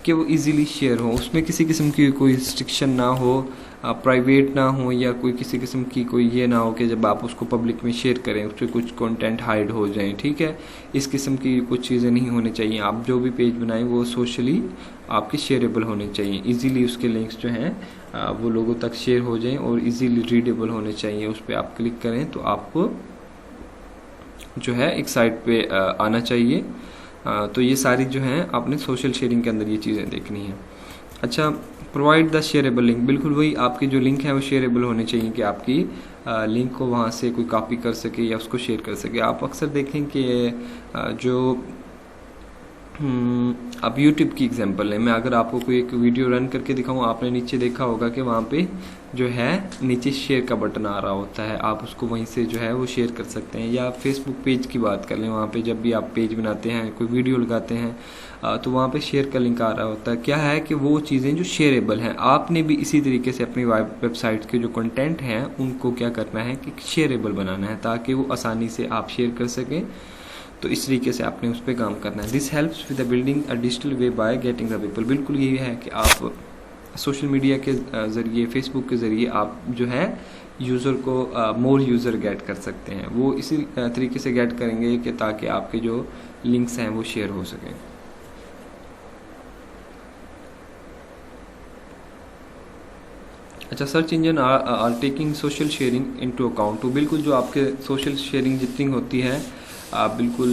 कि वो इजीली शेयर हो, उसमें किसी किस्म की कोई रिस्ट्रिक्शन ना हो, प्राइवेट ना हो या कोई किसी किस्म की कोई ये ना हो कि जब आप उसको पब्लिक में शेयर करें उस पर कुछ कंटेंट हाइड हो जाए, ठीक है। इस किस्म की कुछ चीज़ें नहीं होनी चाहिए। आप जो भी पेज बनाएं वो सोशली आपके शेयरेबल होने चाहिए, इजीली उसके लिंक्स जो हैं वो लोगों तक शेयर हो जाएं और इजीली रीडेबल होने चाहिए। उस पर आप क्लिक करें तो आपको जो है एक साइट पे आना चाहिए। तो ये सारी जो हैं आपने सोशल शेयरिंग के अंदर ये चीज़ें देखनी है। अच्छा, प्रोवाइड द शेयरेबल लिंक, बिल्कुल वही आपकी जो लिंक है वो शेयरेबल होने चाहिए कि आपकी लिंक को वहाँ से कोई कॉपी कर सके या उसको शेयर कर सके। आप अक्सर देखें कि जो अब यूट्यूब की एग्जांपल है, मैं अगर आपको कोई एक वीडियो रन करके दिखाऊं, आपने नीचे देखा होगा कि वहाँ पे जो है नीचे शेयर का बटन आ रहा होता है, आप उसको वहीं से जो है वो शेयर कर सकते हैं। या फेसबुक पेज की बात कर लें, वहाँ पे जब भी आप पेज बनाते हैं, कोई वीडियो लगाते हैं, तो वहाँ पे शेयर का लिंक आ रहा होता है। क्या है कि वो चीज़ें जो शेयरेबल हैं, आपने भी इसी तरीके से अपनी वेबसाइट के जो कंटेंट हैं उनको क्या करना है कि शेयरेबल बनाना है, ताकि वो आसानी से आप शेयर कर सकें। तो इस तरीके से आपने उस पर काम करना है। This helps with the building a digital way by getting the people, बिल्कुल यही है कि आप सोशल मीडिया के ज़रिए, फेसबुक के ज़रिए आप जो है यूज़र को मोर यूज़र गेट कर सकते हैं। वो इसी तरीके से गेट करेंगे कि ताकि आपके जो लिंक्स हैं वो शेयर हो सकें। अच्छा, search engine are taking social sharing into account, तो बिल्कुल जो आपके सोशल शेयरिंग जितनी होती है बिल्कुल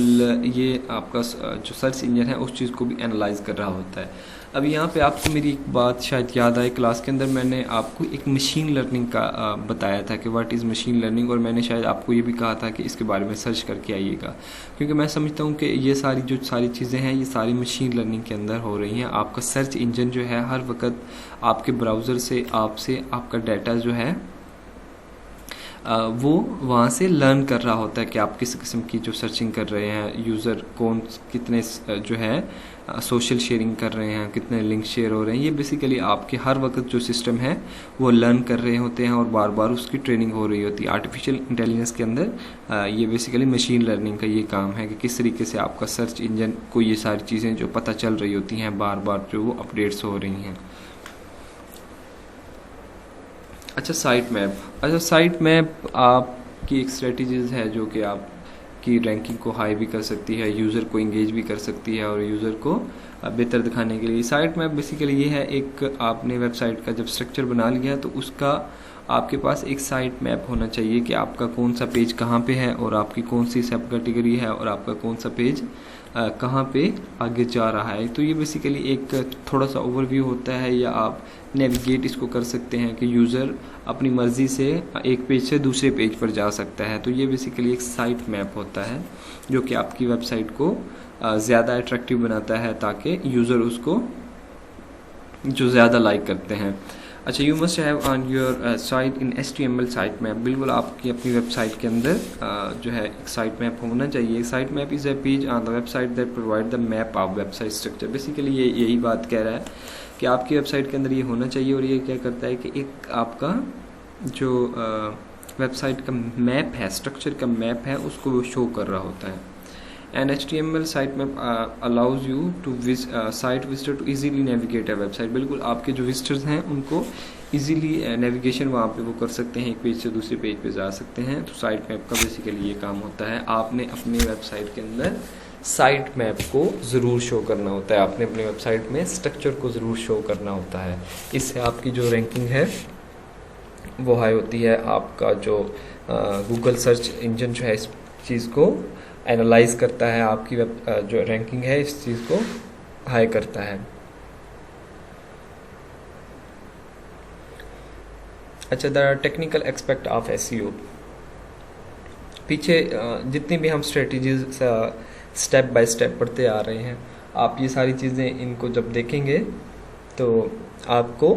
ये आपका जो सर्च इंजन है उस चीज़ को भी एनालाइज कर रहा होता है। अब यहाँ पे आपको मेरी एक बात शायद याद आए, क्लास के अंदर मैंने आपको एक मशीन लर्निंग का बताया था कि व्हाट इज़ मशीन लर्निंग, और मैंने शायद आपको ये भी कहा था कि इसके बारे में सर्च करके आइएगा, क्योंकि मैं समझता हूँ कि ये सारी चीज़ें हैं ये सारी मशीन लर्निंग के अंदर हो रही हैं। आपका सर्च इंजन जो है हर वक्त आपके ब्राउज़र से आपका डाटा जो है वो वहाँ से लर्न कर रहा होता है कि आप किस किस्म की जो सर्चिंग कर रहे हैं, यूज़र कौन कितने जो है सोशल शेयरिंग कर रहे हैं, कितने लिंक शेयर हो रहे हैं। ये बेसिकली आपके हर वक्त जो सिस्टम है वो लर्न कर रहे होते हैं और बार बार उसकी ट्रेनिंग हो रही होती है। आर्टिफिशियल इंटेलिजेंस के अंदर ये बेसिकली मशीन लर्निंग का ये काम है कि किस तरीके से आपका सर्च इंजन को ये सारी चीज़ें जो पता चल रही होती हैं बार बार जो वो अपडेट्स हो रही हैं। अच्छा, साइट मैप। अच्छा, साइट मैप आपकी एक स्ट्रेटजीज है जो कि आपकी रैंकिंग को हाई भी कर सकती है, यूज़र को इंगेज भी कर सकती है और यूज़र को बेहतर दिखाने के लिए। साइट मैप बेसिकली ये है, एक आपने वेबसाइट का जब स्ट्रक्चर बना लिया तो उसका आपके पास एक साइट मैप होना चाहिए कि आपका कौन सा पेज कहाँ पे है और आपकी कौन सी सब कैटेगरी है और आपका कौन सा पेज कहाँ पे आगे जा रहा है। तो ये बेसिकली एक थोड़ा सा ओवरव्यू होता है, या आप नेविगेट इसको कर सकते हैं कि यूज़र अपनी मर्ज़ी से एक पेज से दूसरे पेज पर जा सकता है। तो ये बेसिकली एक साइट मैप होता है जो कि आपकी वेबसाइट को ज़्यादा अट्रैक्टिव बनाता है ताकि यूज़र उसको जो ज़्यादा लाइक करते हैं। अच्छा, you must have on your site in HTML site map, बिल्कुल आपकी अपनी वेबसाइट के अंदर जो है एक साइट मैप होना चाहिए। Site map is a page on the website that provide the map of website structure. Basically ये यही बात कह रहा है कि आपकी वेबसाइट के अंदर ये होना चाहिए, और ये क्या करता है कि एक आपका जो वेबसाइट का मैप है, स्ट्रक्चर का मैप है, उसको वो शो कर रहा होता है। An HTML site map allows you to site visitor to easily navigate a website, बिल्कुल आपके जो विजिटर्स हैं उनको इजीली नेविगेशन वहाँ पे वो कर सकते हैं, एक पेज से दूसरे पेज पे जा सकते हैं। तो साइट मैप का बेसिकली ये काम होता है। आपने अपनी वेबसाइट के अंदर साइट मैप को ज़रूर शो करना होता है, आपने अपनी वेबसाइट में स्ट्रक्चर को ज़रूर शो करना होता है। इससे आपकी जो रैंकिंग है वो हाई होती है। आपका जो गूगल सर्च इंजन जो है इस चीज़ को एनालाइज करता है, आपकी जो रैंकिंग है इस चीज़ को हाई करता है। अच्छा, the technical aspect of SEO, पीछे जितनी भी हम स्ट्रेटजीज स्टेप बाय स्टेप पढ़ते आ रहे हैं, आप ये सारी चीज़ें इनको जब देखेंगे तो आपको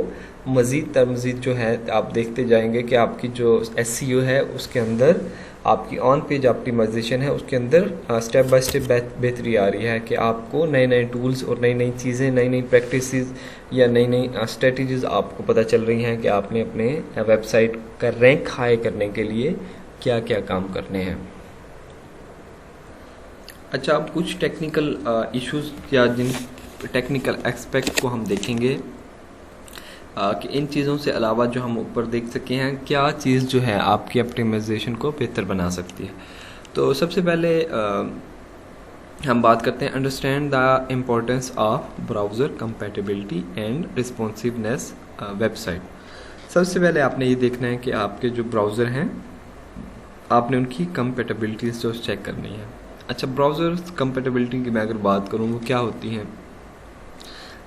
मज़ीद जो है आप देखते जाएंगे कि आपकी जो SEO है उसके अंदर आपकी ऑन पेज ऑप्टिमाइजेशन है, उसके अंदर स्टेप बाय स्टेप बेहतरी आ रही है कि आपको नए नए टूल्स और नई नई चीज़ें, नई नई प्रैक्टिसेस या नई नई स्ट्रेटजीज आपको पता चल रही हैं कि आपने अपने वेबसाइट का रैंक हाई करने के लिए क्या क्या काम करने हैं। अच्छा, अब कुछ टेक्निकल इश्यूज या जिन टेक्निकल एस्पेक्ट को हम देखेंगे कि इन चीज़ों से अलावा जो हम ऊपर देख सके हैं, क्या चीज़ जो है आपकी ऑप्टिमाइजेशन को बेहतर बना सकती है। तो सबसे पहले हम बात करते हैं understand the importance of browser compatibility and responsiveness website. सबसे पहले आपने ये देखना है कि आपके जो ब्राउज़र हैं आपने उनकी कंपैटिबिलिटीज जो चेक करनी है। अच्छा, ब्राउज़र कंपैटिबिलिटी की मैं अगर बात करूँ वो क्या होती हैं।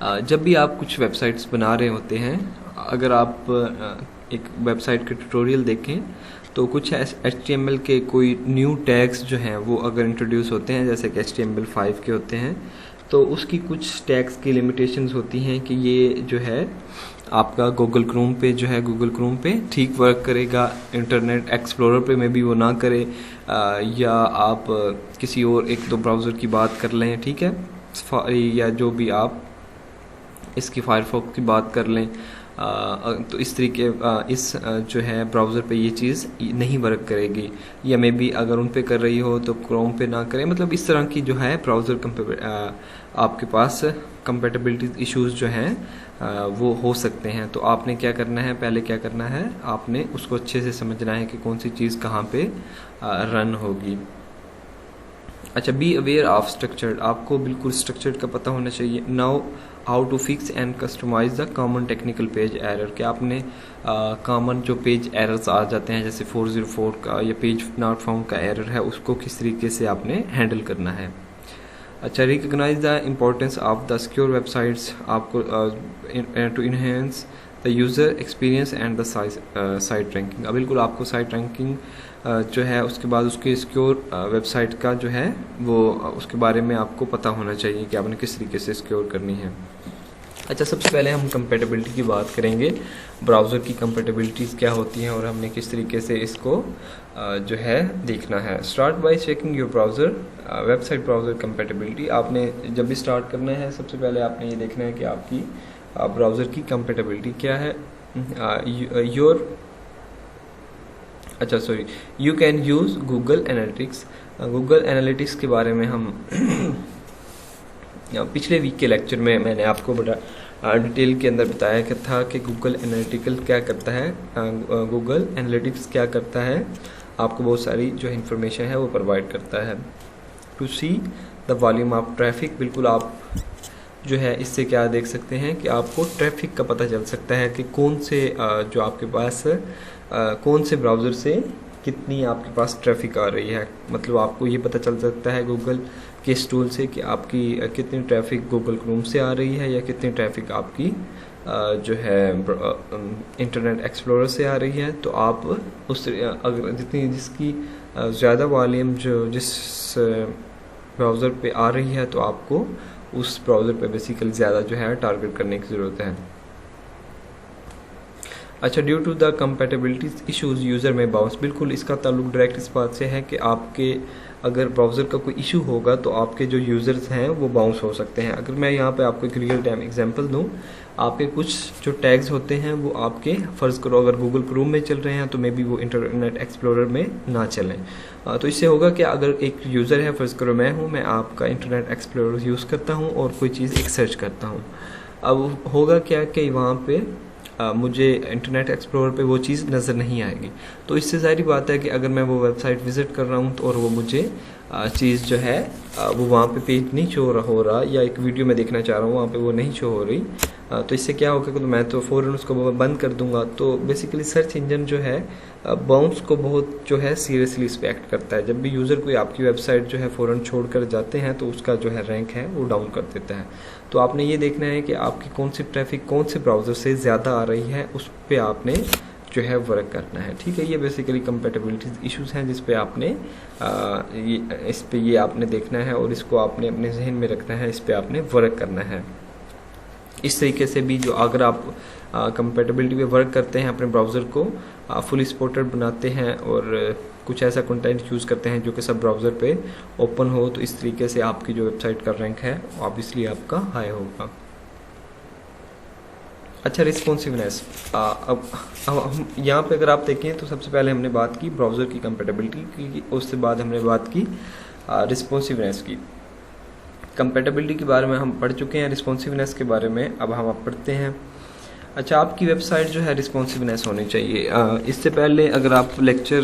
जब भी आप कुछ वेबसाइट्स बना रहे होते हैं, अगर आप एक वेबसाइट के ट्यूटोरियल देखें तो कुछ HTML के कोई न्यू टैग्स जो हैं वो अगर इंट्रोड्यूस होते हैं, जैसे कि HTML5 के होते हैं, तो उसकी कुछ टैग्स की लिमिटेशंस होती हैं कि ये जो है आपका गूगल क्रोम पे जो है, गूगल क्रोम पे ठीक वर्क करेगा, इंटरनेट एक्सप्लोरर पे में भी वो ना करे, या आप किसी और एक दो ब्राउज़र की बात कर लें, ठीक है, या जो भी आप इसकी फायरफॉक्स की बात कर लें, तो इस तरीके इस जो है ब्राउज़र पे ये चीज़ नहीं वर्क करेगी, या मे बी अगर उन पे कर रही हो तो क्रोम पे ना करें। मतलब इस तरह की जो है ब्राउज़र आपके पास कंपेटेबिलिटी इश्यूज जो हैं वो हो सकते हैं। तो आपने क्या करना है, पहले क्या करना है, आपने उसको अच्छे से समझना है कि कौन सी चीज़ कहाँ पे रन होगी। अच्छा, बी अवेयर ऑफ स्ट्रक्चर्ड, आपको बिल्कुल स्ट्रक्चर्ड का पता होना चाहिए। Now how to fix and customise the common technical page error, कि आपने कॉमन जो पेज एरर्स आ जाते हैं जैसे 404 का या पेज नॉट फाउंड का एरर है, उसको किस तरीके से आपने हैंडल करना है। अच्छा, recognise the importance of the secure websites, आपको to enhance the user experience and the site ranking, बिल्कुल आपको साइट रैंकिंग जो है उसके बाद उसके सिक्योर वेबसाइट का जो है वो उसके बारे में आपको पता होना चाहिए कि आपने किस तरीके से सिक्योर करनी है। अच्छा, सबसे पहले हम कंपेटेबिलिटी की बात करेंगे, ब्राउज़र की कंपेटेबिलिटीज़ क्या होती हैं और हमने किस तरीके से इसको जो है देखना है। Start by checking your browser website browser compatibility, आपने जब भी स्टार्ट करना है सबसे पहले आपने ये देखना है कि आपकी ब्राउज़र की कंपेटेबिलिटी क्या है। You can use Google analytics, Google analytics के बारे में हम पिछले वीक के लेक्चर में मैंने आपको बड़ा डिटेल के अंदर बताया कि था कि गूगल एनालिटिकल क्या करता है, गूगल एनालिटिक्स क्या करता है, आपको बहुत सारी जो इन्फॉर्मेशन है वो प्रोवाइड करता है। To see the volume of traffic, बिल्कुल आप जो है इससे क्या देख सकते हैं कि आपको ट्रैफिक का पता चल सकता है कि कौन से जो आपके पास कौन से ब्राउज़र से कितनी आपके पास ट्रैफिक आ रही है। मतलब आपको ये पता चल सकता है गूगल के इस टूल से कि आपकी कितनी ट्रैफिक गूगल क्रोम से आ रही है या कितनी ट्रैफिक आपकी जो है इंटरनेट एक्सप्लोरर से आ रही है। तो आप उस अगर जिसकी ज़्यादा वॉल्यूम जो जिस ब्राउज़र पे आ रही है तो आपको उस ब्राउज़र पे बेसिकली ज़्यादा जो है टारगेट करने की ज़रूरत है। अच्छा, due to the compatibility issues user में बाउंस, बिल्कुल इसका ताल्लुक डायरेक्ट इस बात से है कि आपके अगर ब्राउज़र का कोई इशू होगा तो आपके जो यूज़र्स हैं वो बाउंस हो सकते हैं। अगर मैं यहाँ पे आपको एक रियल टाइम एग्जांपल दूँ, आपके कुछ जो टैग्स होते हैं वो आपके फ़र्ज़ करो अगर गूगल क्रोम में चल रहे हैं तो मे बी वो इंटरनेट एक्सप्लोरर में ना चलें। तो इससे होगा कि अगर एक यूज़र है, फ़र्ज़ करो मैं हूँ, मैं आपका इंटरनेट एक्सप्लोरर यूज़ करता हूँ और कोई चीज़ एक सर्च करता हूँ, अब होगा क्या कि वहाँ पे मुझे इंटरनेट एक्सप्लोरर पे वो चीज़ नज़र नहीं आएगी। तो इससे ज़ाहिर बात है कि अगर मैं वो वेबसाइट विज़िट कर रहा हूँ तो और वो मुझे चीज़ जो है वो वहाँ पे पेज नहीं शो हो रहा या एक वीडियो में देखना चाह रहा हूँ वहाँ पे वो नहीं शो हो रही, तो इससे क्या होगा कि तो मैं तो फ़ौरन उसको बंद कर दूंगा। तो बेसिकली सर्च इंजन जो है बाउंस को बहुत जो है सीरियसली रिस्पेक्ट करता है। जब भी यूज़र कोई आपकी वेबसाइट जो है फ़ौरन छोड़ कर जाते हैं तो उसका जो है रैंक है वो डाउन कर देता है। तो आपने ये देखना है कि आपकी कौन सी ट्रैफिक कौन से ब्राउज़र से ज़्यादा आ रही है, उस पर आपने जो है वर्क करना है। ठीक है, ये बेसिकली कंपेटेबिलिटी इश्यूज हैं जिस पे आपने इस पे ये आपने देखना है और इसको आपने अपने जहन में रखना है, इस पे आपने वर्क करना है। इस तरीके से भी जो अगर आप कंपेटेबिलिटी पे वर्क करते हैं, अपने ब्राउज़र को फुली सपोर्टेड बनाते हैं और कुछ ऐसा कंटेंट यूज़ करते हैं जो कि सब ब्राउज़र पे ओपन हो, तो इस तरीके से आपकी जो वेबसाइट का रैंक है ऑब्वियसली आपका हाई होगा। अच्छा, रिस्पॉन्सिवनेस, अब हम यहाँ पे अगर आप देखें तो सबसे पहले हमने बात की ब्राउज़र की कंपेटेबिलिटी की, उसके बाद हमने बात की रिस्पॉन्सिवनेस की। कंपेटेबिलिटी के बारे में हम पढ़ चुके हैं, रिस्पॉन्सिवनेस के बारे में अब हम पढ़ते हैं। अच्छा, आपकी वेबसाइट जो है रिस्पॉन्सिवनेस होनी चाहिए। इससे पहले अगर आप लेक्चर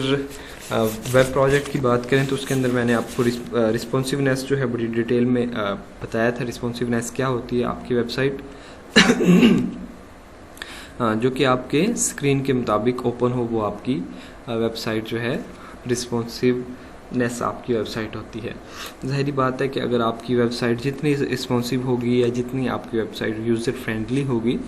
वेब प्रोजेक्ट की बात करें तो उसके अंदर मैंने आपको रिस्पॉन्सिवनेस जो है बड़ी डिटेल में बताया था। रिस्पॉन्सिवनेस क्या होती है, आपकी वेबसाइट जो कि आपके स्क्रीन के मुताबिक ओपन हो, वो आपकी वेबसाइट जो है रिस्पॉन्सिव नेस आपकी वेबसाइट होती है। ज़ाहिरी बात है कि अगर आपकी वेबसाइट जितनी रिस्पॉन्सिव होगी या जितनी आपकी वेबसाइट यूज़र फ्रेंडली होगी,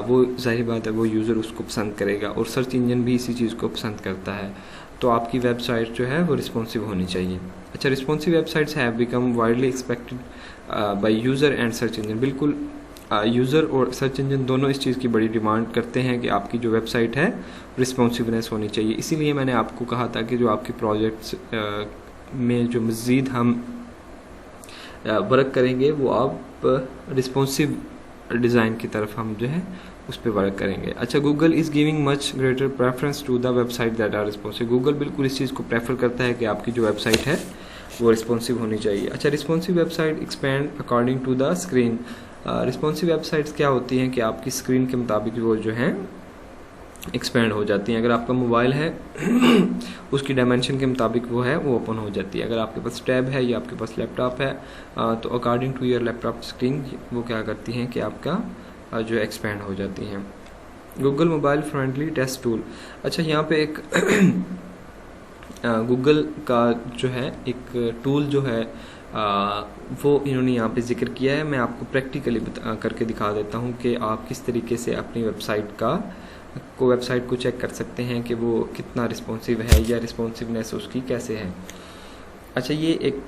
वो ज़ाहिर बात है वो यूज़र उसको पसंद करेगा, और सर्च इंजन भी इसी चीज़ को पसंद करता है। तो आपकी वेबसाइट जो है वो रिस्पॉन्सिव होनी चाहिए। अच्छा, responsive websites have become widely expected by user and search engine. बिल्कुल यूज़र और सर्च इंजन दोनों इस चीज़ की बड़ी डिमांड करते हैं कि आपकी जो वेबसाइट है रिस्पॉन्सिवनेस होनी चाहिए। इसीलिए मैंने आपको कहा था कि जो आपके प्रोजेक्ट्स में जो मज़ीद हम वर्क करेंगे वो आप रिस्पॉन्सिव डिज़ाइन की तरफ हम जो है उस पर वर्क करेंगे। अच्छा, Google is giving much greater preference to the website that are responsive. Google बिल्कुल इस चीज़ को प्रेफर करता है कि आपकी जो वेबसाइट है वो रिस्पॉन्सिव होनी चाहिए। अच्छा, responsive website expand according to the screen. Responsive websites क्या होती हैं कि आपकी स्क्रीन के मुताबिक वो जो हैं एक्सपेंड हो जाती हैं। अगर आपका मोबाइल है उसकी डायमेंशन के मुताबिक वो है वो ओपन हो जाती है। अगर आपके पास टैब है या आपके पास लैपटॉप है तो according to your laptop screen वो क्या करती हैं कि आपका जो एक्सपेंड हो जाती हैं। Google mobile friendly test tool. अच्छा, यहाँ पे एक गूगल का जो है एक टूल जो है वो इन्होंने यहाँ पे जिक्र किया है। मैं आपको प्रैक्टिकली करके दिखा देता हूँ कि आप किस तरीके से अपनी वेबसाइट को चेक कर सकते हैं कि वो कितना रिस्पॉन्सिव है या रिस्पॉन्सिवनेस उसकी कैसे है। अच्छा, ये एक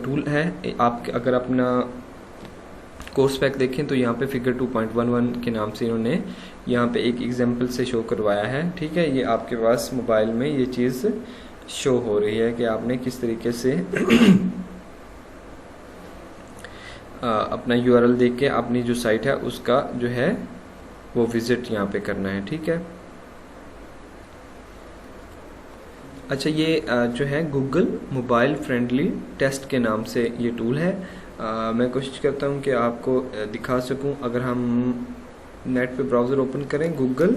टूल है। आप अगर अपना कोर्स पैक देखें तो यहाँ पे फिगर 2.11 के नाम से इन्होंने यहाँ पे एक एग्जांपल से शो करवाया है। ठीक है, ये आपके पास मोबाइल में ये चीज़ शो हो रही है कि आपने किस तरीके से अपना URL देख के अपनी जो साइट है उसका जो है वो विजिट यहाँ पे करना है। ठीक है। अच्छा, ये जो है गूगल मोबाइल फ्रेंडली टेस्ट के नाम से ये टूल है। मैं कोशिश करता हूँ कि आपको दिखा सकूँ। अगर हम नेट पे ब्राउज़र ओपन करें, गूगल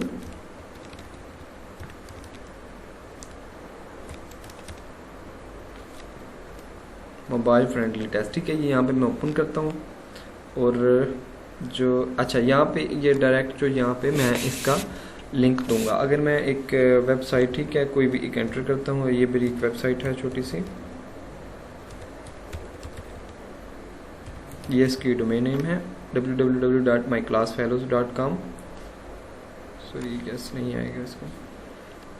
मोबाइल फ्रेंडली टेस्ट, ठीक है, ये यहाँ पे मैं ओपन करता हूँ और जो अच्छा यहाँ पे ये डायरेक्ट जो यहाँ पे मैं इसका लिंक दूंगा। अगर मैं एक वेबसाइट, ठीक है, कोई भी एक एंटर करता हूँ, ये मेरी एक वेबसाइट है छोटी सी, ये इसकी डोमेन नेम है www.myclassfellows.com। सॉरी, गैस नहीं आएगा इसका।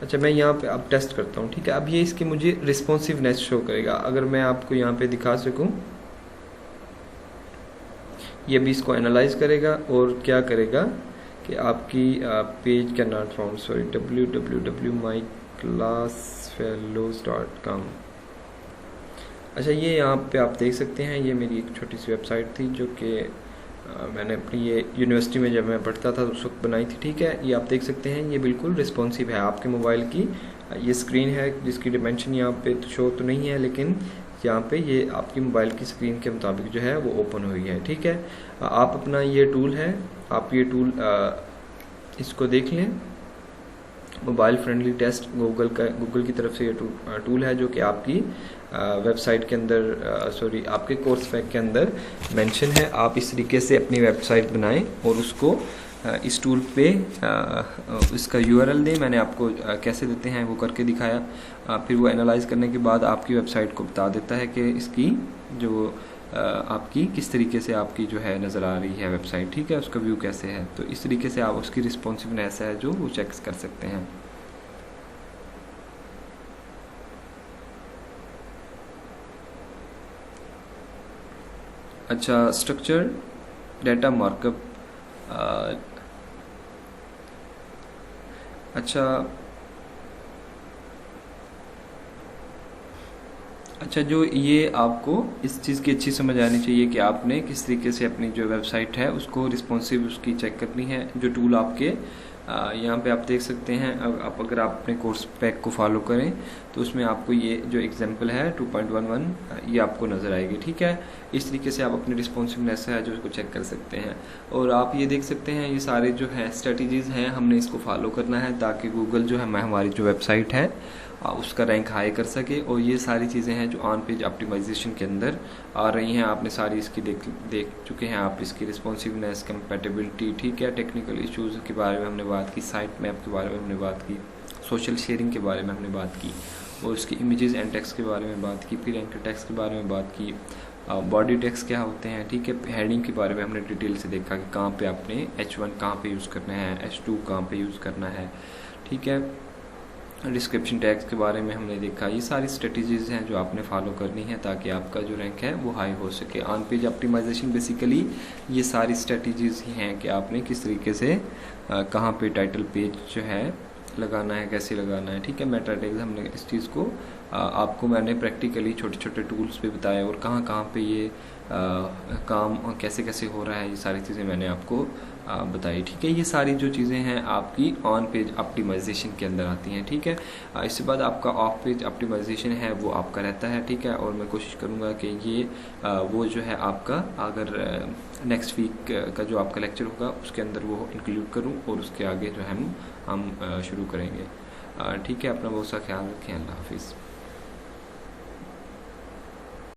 अच्छा, मैं यहाँ पे अब टेस्ट करता हूँ। ठीक है, अब ये इसकी मुझे रिस्पॉन्सिवनेस शो करेगा। अगर मैं आपको यहाँ पे दिखा सकूँ, ये भी इसको एनालाइज करेगा और क्या करेगा कि आपकी page can not found, sorry, www.myclassfellows.com। अच्छा, ये यहाँ पे आप देख सकते हैं, ये मेरी एक छोटी सी वेबसाइट थी जो कि मैंने अपनी ये यूनिवर्सिटी में जब मैं पढ़ता था उस वक्त बनाई थी। ठीक है, ये आप देख सकते हैं, ये बिल्कुल रिस्पॉन्सिव है। आपके मोबाइल की ये स्क्रीन है जिसकी डिमेंशन यहाँ पे तो शो तो नहीं है, लेकिन यहाँ पे ये आपकी मोबाइल की स्क्रीन के मुताबिक जो है वो ओपन हुई है। ठीक है, आप अपना ये टूल है, आप ये टूल इसको देख लें, मोबाइल फ्रेंडली टेस्ट गूगल की तरफ से ये टूल है जो कि आपकी वेबसाइट के अंदर सॉरी आपके कोर्स पैक के अंदर मेंशन है। आप इस तरीके से अपनी वेबसाइट बनाएं और उसको इस टूल पे इसका URL दें। मैंने आपको कैसे देते हैं वो करके दिखाया। फिर वो एनालाइज करने के बाद आपकी वेबसाइट को बता देता है कि इसकी जो आपकी किस तरीके से आपकी जो है नज़र आ रही है वेबसाइट, ठीक है, उसका व्यू कैसे है। तो इस तरीके से आप उसकी रिस्पॉन्सिवनेस है जो वो चेक कर सकते हैं। अच्छा, स्ट्रक्चर डेटा मार्कअप। अच्छा, जो ये आपको इस चीज़ की अच्छी समझ आनी चाहिए कि आपने किस तरीके से अपनी जो वेबसाइट है उसको रिस्पॉन्सिव उसकी चेक करनी है। जो टूल आपके यहाँ पे आप देख सकते हैं, आप अगर आप अपने कोर्स पैक को फॉलो करें तो उसमें आपको ये जो एग्जांपल है 2.11 ये आपको नज़र आएगी। ठीक है, इस तरीके से आप अपनी रिस्पॉन्सिवनेस है जो उसको चेक कर सकते हैं। और आप ये देख सकते हैं ये सारे जो है स्ट्रेटजीज़ हैं, हमने इसको फॉलो करना है ताकि गूगल जो है हमारी जो वेबसाइट है उसका रैंक हाई कर सके। और ये सारी चीज़ें हैं जो ऑन पेज ऑप्टिमाइजेशन के अंदर आ रही हैं, आपने सारी इसकी देख चुके हैं आप, इसकी रिस्पॉन्सिवनेस, कंपैटिबिलिटी, ठीक है, टेक्निकल इश्यूज़ के बारे में हमने बात की, साइट मैप के बारे में हमने बात की, सोशल शेयरिंग के बारे में हमने बात की। और उसकी इमेजेस एंड टेक्स्ट के बारे में बात की, फिर एंकर टेक्स्ट के बारे में बात की, बॉडी टेक्स्ट क्या होते हैं, ठीक है। हेडिंग के बारे में हमने डिटेल से देखा कि कहाँ पे आपने H1 कहाँ पे यूज़ करना है, H2 कहाँ पे यूज़ करना है, ठीक है। डिस्क्रिप्शन टैग्स के बारे में हमने देखा। ये सारी स्ट्रेटजीज़ हैं जो आपने फॉलो करनी है ताकि आपका जो रैंक है वो हाई हो सके। ऑन पेज ऑप्टिमाइजेशन बेसिकली ये सारी स्ट्रेटजीज़ ही हैं कि आपने किस तरीके से कहाँ पे टाइटल पेज जो है लगाना है, कैसे लगाना है, ठीक है। मेटा टैग्स हमने इस चीज़ को आपको मैंने प्रैक्टिकली छोटे छोटे टूल्स पे बताया और कहाँ कहाँ पे ये काम कैसे कैसे हो रहा है, ये सारी चीज़ें मैंने आपको बताई, ठीक है। ये सारी जो चीज़ें हैं आपकी ऑन पेज ऑप्टिमाइजेशन के अंदर आती हैं, ठीक है। इसके बाद आपका ऑफ पेज ऑप्टिमाइजेशन है वो आपका रहता है, ठीक है। और मैं कोशिश करूँगा कि ये वो जो है आपका अगर नेक्स्ट वीक का जो आपका लेक्चर होगा उसके अंदर वो इंक्लूड करूँ और उसके आगे जो है हम शुरू करेंगे, ठीक है। अपना बहुत सा ख्याल रखें। अल्लाह हाफिज़।